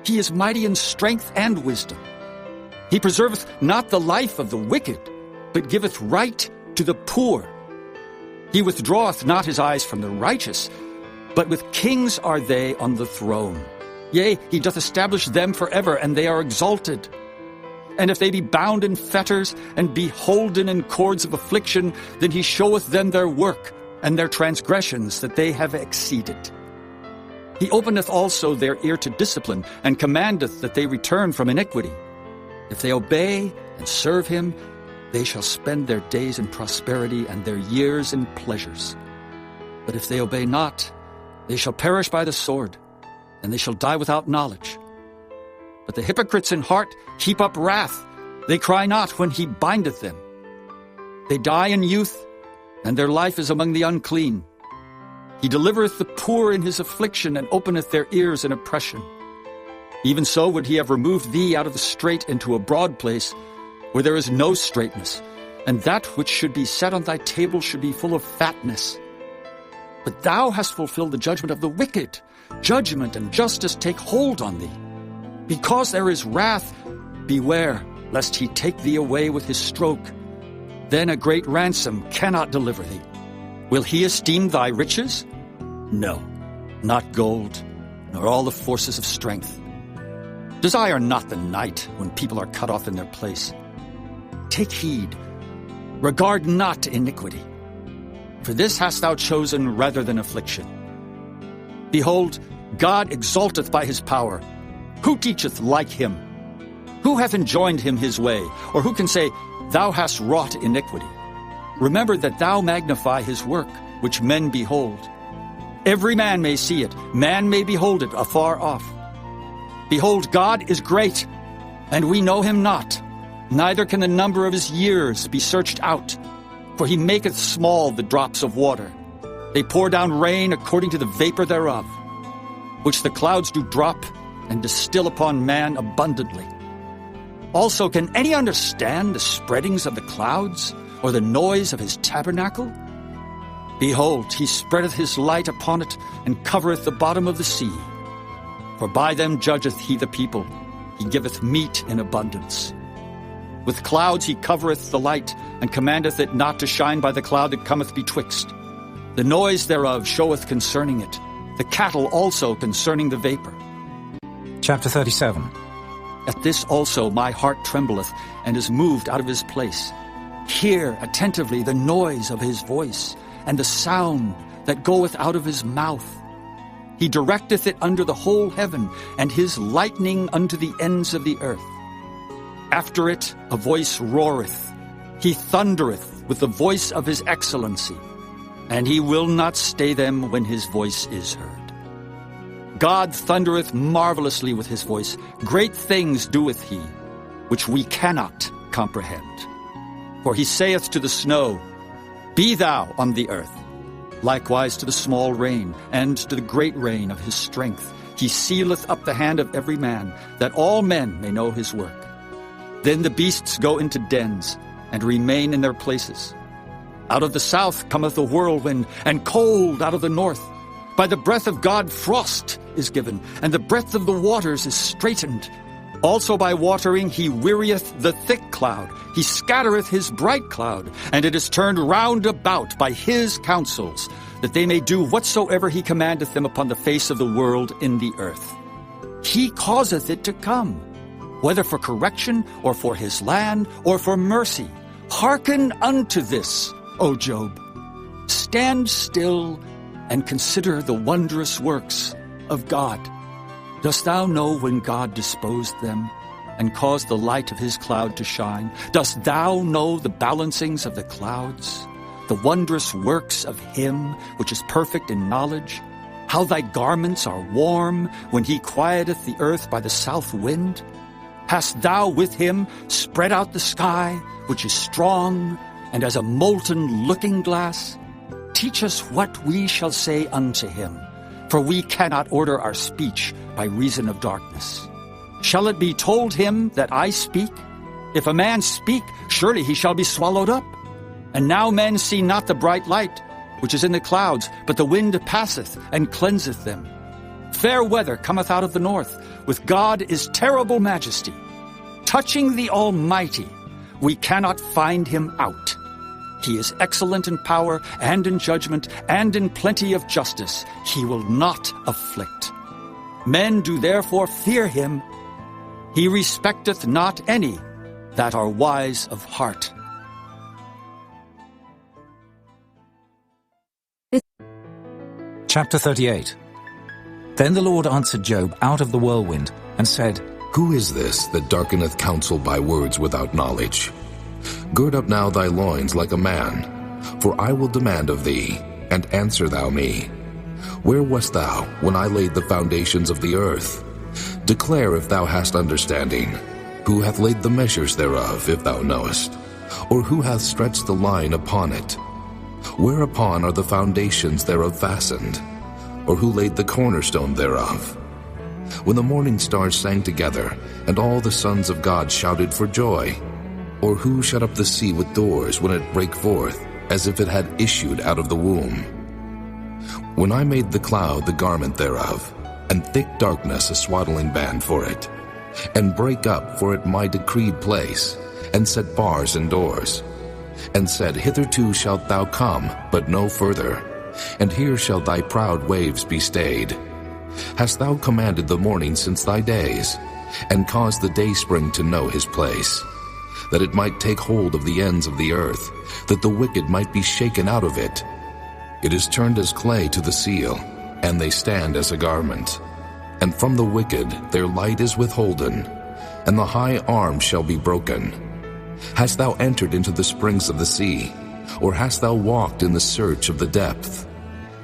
He is mighty in strength and wisdom. He preserveth not the life of the wicked, but giveth right to the poor. He withdraweth not his eyes from the righteous, but with kings are they on the throne. Yea, he doth establish them forever, and they are exalted. And if they be bound in fetters, and be holden in cords of affliction, then he showeth them their work, and their transgressions that they have exceeded. He openeth also their ear to discipline, and commandeth that they return from iniquity. If they obey and serve him, they shall spend their days in prosperity, and their years in pleasures. But if they obey not, they shall perish by the sword, and they shall die without knowledge. But the hypocrites in heart heap up wrath. They cry not when he bindeth them. They die in youth, and their life is among the unclean. He delivereth the poor in his affliction, and openeth their ears in oppression. Even so would he have removed thee out of the strait into a broad place, where there is no straightness, and that which should be set on thy table should be full of fatness. But thou hast fulfilled the judgment of the wicked. Judgment and justice take hold on thee. Because there is wrath, beware, lest he take thee away with his stroke. Then a great ransom cannot deliver thee. Will he esteem thy riches? No, not gold, nor all the forces of strength. Desire not the night when people are cut off in their place. Take heed, regard not iniquity, for this hast thou chosen rather than affliction. Behold, God exalteth by his power. Who teacheth like him? Who hath enjoined him his way? Or who can say, Thou hast wrought iniquity? Remember that thou magnify his work, which men behold. Every man may see it, man may behold it afar off. Behold, God is great, and we know him not, neither can the number of his years be searched out. For he maketh small the drops of water. They pour down rain according to the vapor thereof, which the clouds do drop and distill upon man abundantly. Also, can any understand the spreadings of the clouds, or the noise of his tabernacle? Behold, he spreadeth his light upon it, and covereth the bottom of the sea. For by them judgeth he the people, he giveth meat in abundance. With clouds he covereth the light, and commandeth it not to shine by the cloud that cometh betwixt. The noise thereof showeth concerning it, the cattle also concerning the vapor. Chapter 37. At this also my heart trembleth, and is moved out of his place. Hear attentively the noise of his voice, and the sound that goeth out of his mouth. He directeth it under the whole heaven, and his lightning unto the ends of the earth. After it a voice roareth. He thundereth with the voice of his excellency, and he will not stay them when his voice is heard. God thundereth marvelously with his voice. Great things doeth he, which we cannot comprehend. For he saith to the snow, Be thou on the earth. Likewise to the small rain, and to the great rain of his strength. He sealeth up the hand of every man, that all men may know his work. Then the beasts go into dens, and remain in their places. Out of the south cometh a whirlwind, and cold out of the north. By the breath of God frost is given, and the breadth of the waters is straitened. Also by watering he wearieth the thick cloud. He scattereth his bright cloud, and it is turned round about by his counsels, that they may do whatsoever he commandeth them upon the face of the world in the earth. He causeth it to come, whether for correction, or for his land, or for mercy. Hearken unto this, O Job. Stand still and consider the wondrous works of God. Dost thou know when God disposed them, and caused the light of his cloud to shine? Dost thou know the balancings of the clouds, the wondrous works of him which is perfect in knowledge? How thy garments are warm when he quieteth the earth by the south wind? Hast thou with him spread out the sky, which is strong, and as a molten looking-glass? Teach us what we shall say unto him, for we cannot order our speech by reason of darkness. Shall it be told him that I speak? If a man speak, surely he shall be swallowed up. And now men see not the bright light, which is in the clouds, but the wind passeth and cleanseth them. Fair weather cometh out of the north. With God is terrible majesty. Touching the Almighty, we cannot find him out. He is excellent in power and in judgment and in plenty of justice. He will not afflict. Men do therefore fear him. He respecteth not any that are wise of heart. Chapter 38. Then the Lord answered Job out of the whirlwind, and said, Who is this that darkeneth counsel by words without knowledge? Gird up now thy loins like a man, for I will demand of thee, and answer thou me. Where wast thou when I laid the foundations of the earth? Declare if thou hast understanding. Who hath laid the measures thereof, if thou knowest? Or who hath stretched the line upon it? Whereupon are the foundations thereof fastened? Or who laid the cornerstone thereof? When the morning stars sang together, and all the sons of God shouted for joy? Or who shut up the sea with doors when it brake forth, as if it had issued out of the womb? When I made the cloud the garment thereof, and thick darkness a swaddling band for it, and brake up for it my decreed place, and set bars and doors, and said, Hitherto shalt thou come, but no further, and here shall thy proud waves be stayed. Hast thou commanded the morning since thy days, and caused the dayspring to know his place, that it might take hold of the ends of the earth, that the wicked might be shaken out of it? It is turned as clay to the seal, and they stand as a garment. And from the wicked their light is withholden, and the high arm shall be broken. Hast thou entered into the springs of the sea, or hast thou walked in the search of the depth?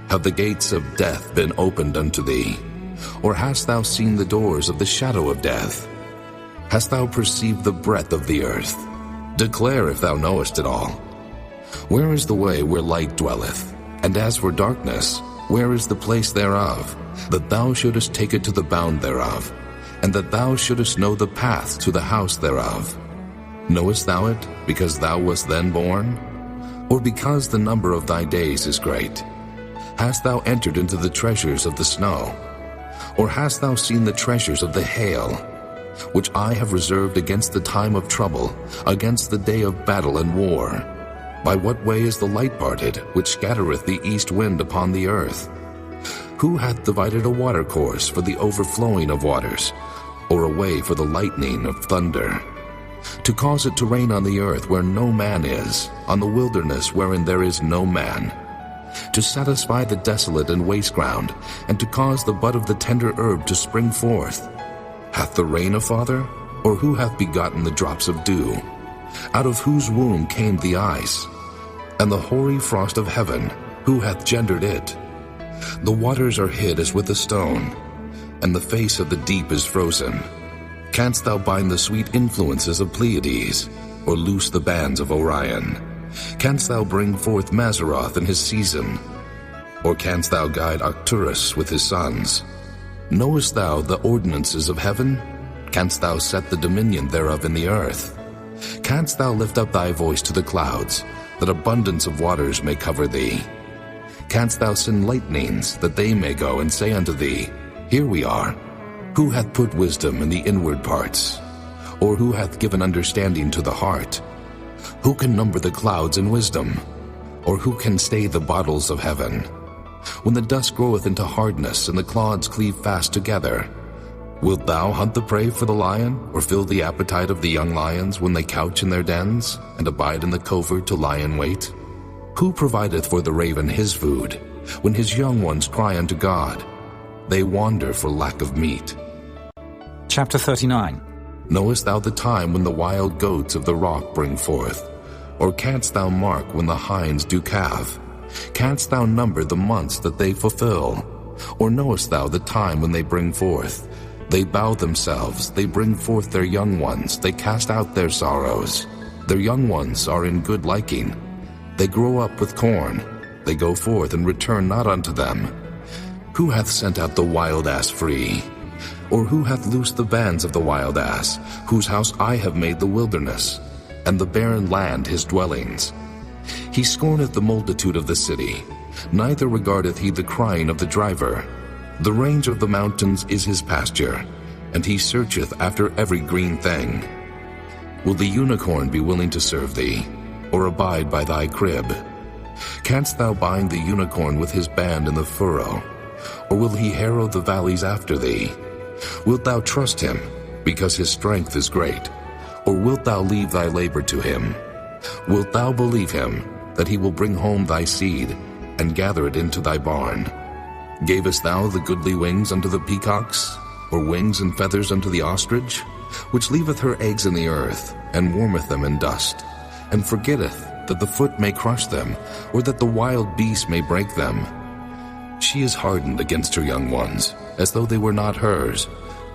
Have the gates of death been opened unto thee? Or hast thou seen the doors of the shadow of death? Hast thou perceived the breadth of the earth? Declare if thou knowest it all. Where is the way where light dwelleth? And as for darkness, where is the place thereof? That thou shouldest take it to the bound thereof, and that thou shouldest know the path to the house thereof. Knowest thou it, because thou wast then born? Or because the number of thy days is great? Hast thou entered into the treasures of the snow? Or hast thou seen the treasures of the hail, which I have reserved against the time of trouble, against the day of battle and war? By what way is the light parted, which scattereth the east wind upon the earth? Who hath divided a watercourse for the overflowing of waters, or a way for the lightning of thunder? To cause it to rain on the earth where no man is, on the wilderness wherein there is no man, to satisfy the desolate and waste ground, and to cause the bud of the tender herb to spring forth. Hath the rain a father? Or who hath begotten the drops of dew? Out of whose womb came the ice? And the hoary frost of heaven, who hath gendered it? The waters are hid as with a stone, and the face of the deep is frozen. Canst thou bind the sweet influences of Pleiades, or loose the bands of Orion? Canst thou bring forth Mazzaroth in his season? Or canst thou guide Arcturus with his sons? Knowest thou the ordinances of heaven? Canst thou set the dominion thereof in the earth? Canst thou lift up thy voice to the clouds, that abundance of waters may cover thee? Canst thou send lightnings, that they may go and say unto thee, Here we are? Who hath put wisdom in the inward parts? Or who hath given understanding to the heart? Who can number the clouds in wisdom? Or who can stay the bottles of heaven? When the dust groweth into hardness, and the clods cleave fast together, wilt thou hunt the prey for the lion, or fill the appetite of the young lions when they couch in their dens, and abide in the covert to lie in wait? Who provideth for the raven his food, when his young ones cry unto God? They wander for lack of meat. Chapter 39. Knowest thou the time when the wild goats of the rock bring forth? Or canst thou mark when the hinds do calve? Canst thou number the months that they fulfill? Or knowest thou the time when they bring forth? They bow themselves, they bring forth their young ones, they cast out their sorrows. Their young ones are in good liking. They grow up with corn. They go forth and return not unto them. Who hath sent out the wild ass free? Or who hath loosed the bands of the wild ass, whose house I have made the wilderness, and the barren land his dwellings? He scorneth the multitude of the city, neither regardeth he the crying of the driver. The range of the mountains is his pasture, and he searcheth after every green thing. Will the unicorn be willing to serve thee, or abide by thy crib? Canst thou bind the unicorn with his band in the furrow, or will he harrow the valleys after thee? Wilt thou trust him, because his strength is great? Or wilt thou leave thy labor to him? Wilt thou believe him, that he will bring home thy seed, and gather it into thy barn? Gavest thou the goodly wings unto the peacocks, or wings and feathers unto the ostrich, which leaveth her eggs in the earth, and warmeth them in dust, and forgetteth that the foot may crush them, or that the wild beast may break them? She is hardened against her young ones, as though they were not hers.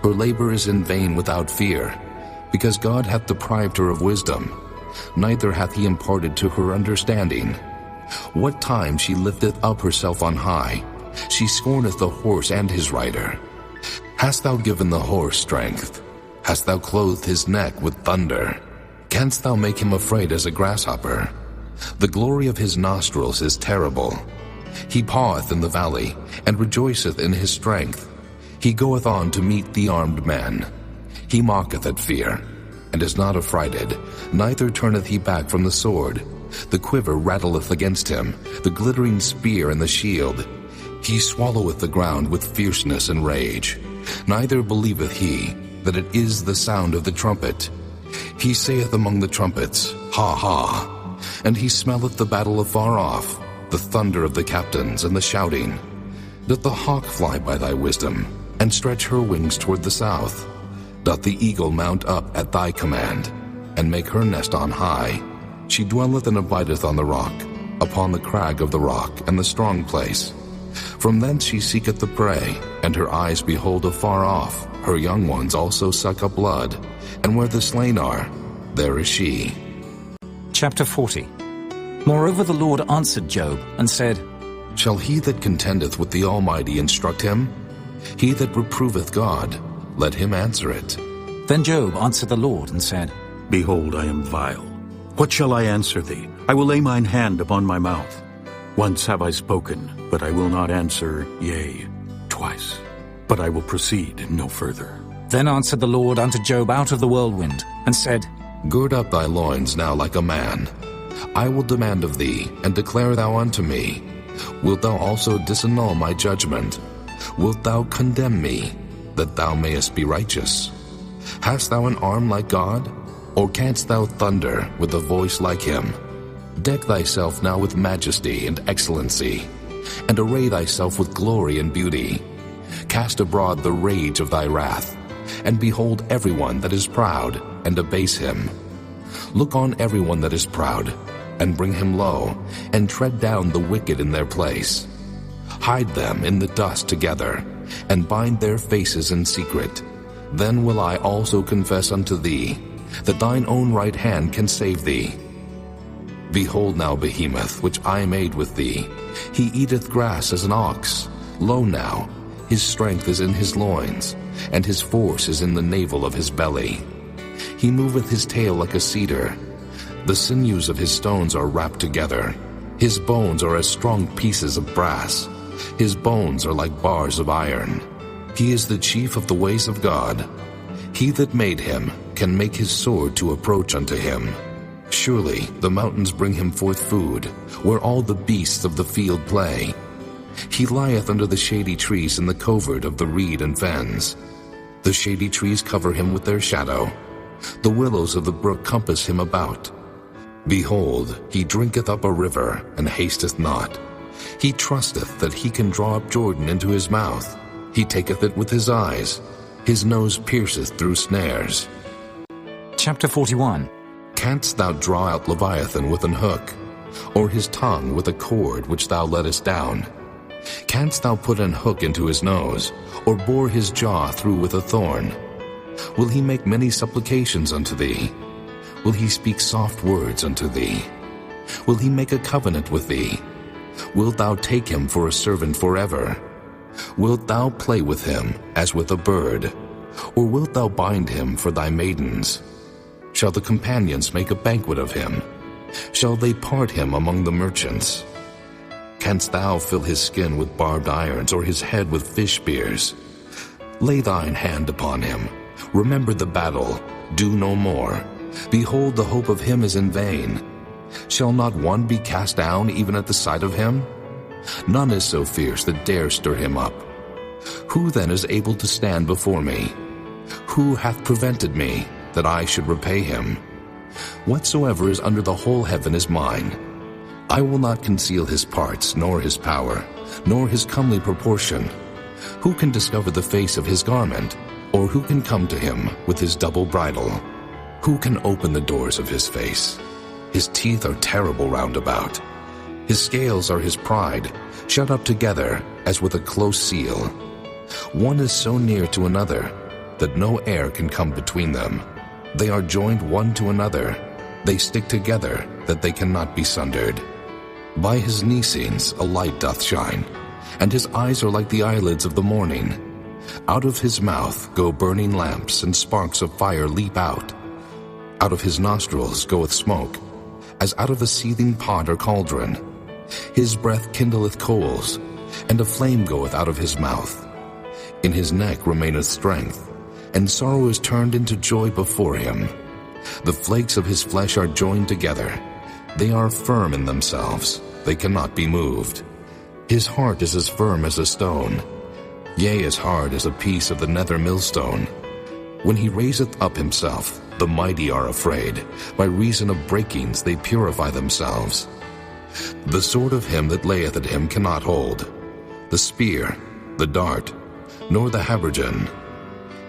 Her labor is in vain without fear, because God hath deprived her of wisdom, neither hath he imparted to her understanding. What time she lifteth up herself on high, she scorneth the horse and his rider. Hast thou given the horse strength? Hast thou clothed his neck with thunder? Canst thou make him afraid as a grasshopper? The glory of his nostrils is terrible. He paweth in the valley, and rejoiceth in his strength. He goeth on to meet the armed man. He mocketh at fear, and is not affrighted, neither turneth he back from the sword. The quiver rattleth against him, the glittering spear and the shield. He swalloweth the ground with fierceness and rage. Neither believeth he that it is the sound of the trumpet. He saith among the trumpets, Ha ha! And he smelleth the battle afar off, the thunder of the captains and the shouting. Doth the hawk fly by thy wisdom, and stretch her wings toward the south? Doth the eagle mount up at thy command, and make her nest on high? She dwelleth and abideth on the rock, upon the crag of the rock and the strong place. From thence she seeketh the prey, and her eyes behold afar off. Her young ones also suck up blood, and where the slain are, there is she. Chapter 40. Moreover the Lord answered Job, and said, Shall he that contendeth with the Almighty instruct him? He that reproveth God, let him answer it. Then Job answered the Lord, and said, Behold, I am vile. What shall I answer thee? I will lay mine hand upon my mouth. Once have I spoken, but I will not answer, yea, twice. But I will proceed no further. Then answered the Lord unto Job out of the whirlwind, and said, Gird up thy loins now like a man. I will demand of thee, and declare thou unto me. Wilt thou also disannul my judgment? Wilt thou condemn me, that thou mayest be righteous? Hast thou an arm like God? Or canst thou thunder with a voice like him? Deck thyself now with majesty and excellency, and array thyself with glory and beauty. Cast abroad the rage of thy wrath, and behold everyone that is proud, and abase him. Look on everyone that is proud, and bring him low, and tread down the wicked in their place. Hide them in the dust together, and bind their faces in secret. Then will I also confess unto thee, that thine own right hand can save thee. Behold now Behemoth, which I made with thee. He eateth grass as an ox. Lo now, his strength is in his loins, and his force is in the navel of his belly. He moveth his tail like a cedar. The sinews of his stones are wrapped together. His bones are as strong pieces of brass. His bones are like bars of iron. He is the chief of the ways of God. He that made him can make his sword to approach unto him. Surely the mountains bring him forth food, where all the beasts of the field play. He lieth under the shady trees in the covert of the reed and fens. The shady trees cover him with their shadow. The willows of the brook compass him about. Behold, he drinketh up a river, and hasteth not. He trusteth that he can draw up Jordan into his mouth. He taketh it with his eyes. His nose pierceth through snares. Chapter 41. Canst thou draw out Leviathan with an hook, or his tongue with a cord which thou lettest down? Canst thou put an hook into his nose, or bore his jaw through with a thorn? Will he make many supplications unto thee? Will he speak soft words unto thee? Will he make a covenant with thee? Wilt thou take him for a servant forever? Wilt thou play with him as with a bird? Or wilt thou bind him for thy maidens? Shall the companions make a banquet of him? Shall they part him among the merchants? Canst thou fill his skin with barbed irons, or his head with fish spears? Lay thine hand upon him. Remember the battle. Do no more. Behold, the hope of him is in vain. Shall not one be cast down even at the sight of him? None is so fierce that dare stir him up. Who then is able to stand before me? Who hath prevented me, that I should repay him? Whatsoever is under the whole heaven is mine. I will not conceal his parts, nor his power, nor his comely proportion. Who can discover the face of his garment? Or who can come to him with his double bridle? Who can open the doors of his face? His teeth are terrible round about. His scales are his pride, shut up together as with a close seal. One is so near to another that no air can come between them. They are joined one to another. They stick together that they cannot be sundered. By his Nicenes a light doth shine, and his eyes are like the eyelids of the morning. Out of his mouth go burning lamps, and sparks of fire leap out. Out of his nostrils goeth smoke, as out of a seething pot or cauldron. His breath kindleth coals, and a flame goeth out of his mouth. In his neck remaineth strength, and sorrow is turned into joy before him. The flakes of his flesh are joined together. They are firm in themselves, they cannot be moved. His heart is as firm as a stone, yea, as hard as a piece of the nether millstone. When he raiseth up himself, the mighty are afraid. By reason of breakings they purify themselves. The sword of him that layeth at him cannot hold, the spear, the dart, nor the habergeon.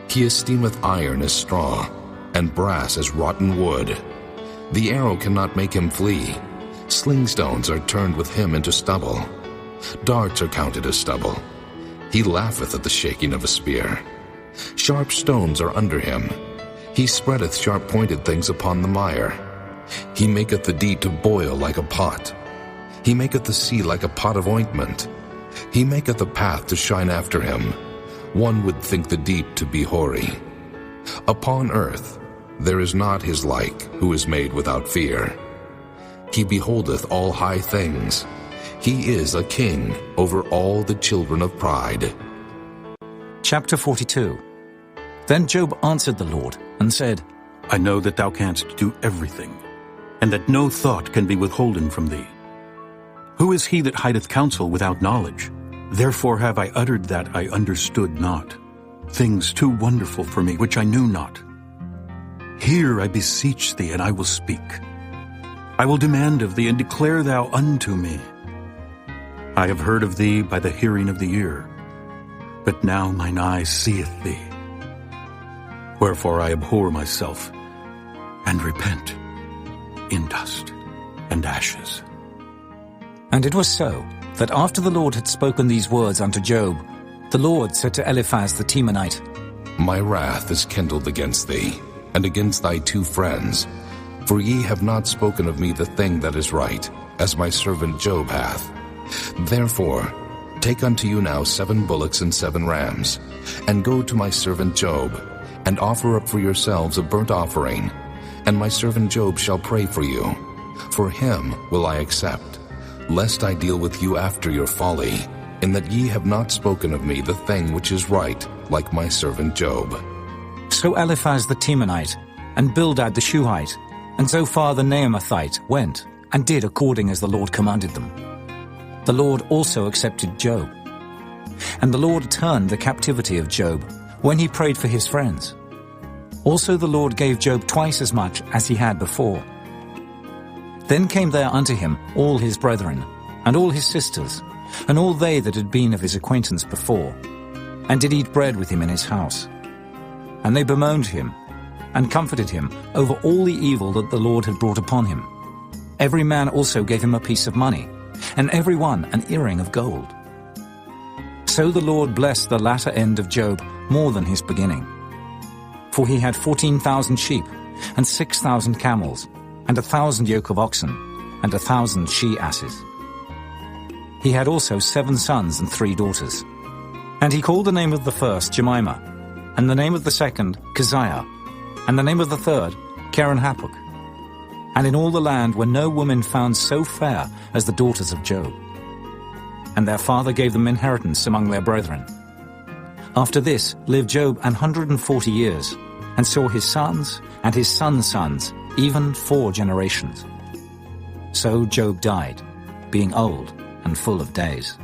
He esteemeth iron as straw, and brass as rotten wood. The arrow cannot make him flee. Sling stones are turned with him into stubble. Darts are counted as stubble. He laugheth at the shaking of a spear. Sharp stones are under him. He spreadeth sharp-pointed things upon the mire. He maketh the deep to boil like a pot. He maketh the sea like a pot of ointment. He maketh a path to shine after him. One would think the deep to be hoary. Upon earth there is not his like, who is made without fear. He beholdeth all high things. He is a king over all the children of pride. Chapter 42. Then Job answered the Lord and said, I know that thou canst do everything, and that no thought can be withholden from thee. Who is he that hideth counsel without knowledge? Therefore have I uttered that I understood not, things too wonderful for me which I knew not. Hear, I beseech thee, and I will speak. I will demand of thee, and declare thou unto me. I have heard of thee by the hearing of the ear, but now mine eye seeth thee. Wherefore I abhor myself, and repent in dust and ashes. And it was so, that after the Lord had spoken these words unto Job, the Lord said to Eliphaz the Temanite, My wrath is kindled against thee, and against thy two friends, for ye have not spoken of me the thing that is right, as my servant Job hath. Therefore take unto you now 7 bullocks and 7 rams, and go to my servant Job, and offer up for yourselves a burnt offering, and my servant Job shall pray for you. For him will I accept, lest I deal with you after your folly, in that ye have not spoken of me the thing which is right, like my servant Job. So Eliphaz the Temanite, and Bildad the Shuhite, and Zophar the Naamathite went, and did according as the Lord commanded them. The Lord also accepted Job. And the Lord turned the captivity of Job, when he prayed for his friends. Also the Lord gave Job twice as much as he had before. Then came there unto him all his brethren, and all his sisters, and all they that had been of his acquaintance before, and did eat bread with him in his house. And they bemoaned him, and comforted him over all the evil that the Lord had brought upon him. Every man also gave him a piece of money, and every one an earring of gold. So the Lord blessed the latter end of Job more than his beginning. For he had 14,000 sheep, and 6,000 camels, and 1,000 yoke of oxen, and 1,000 she-asses. He had also 7 sons and 3 daughters. And he called the name of the first Jemimah, and the name of the second Keziah, and the name of the third Keren-Happuch. And in all the land were no woman found so fair as the daughters of Job. And their father gave them inheritance among their brethren. After this lived Job 140 years, and saw his sons and his sons' sons, even 4 generations. So Job died, being old and full of days.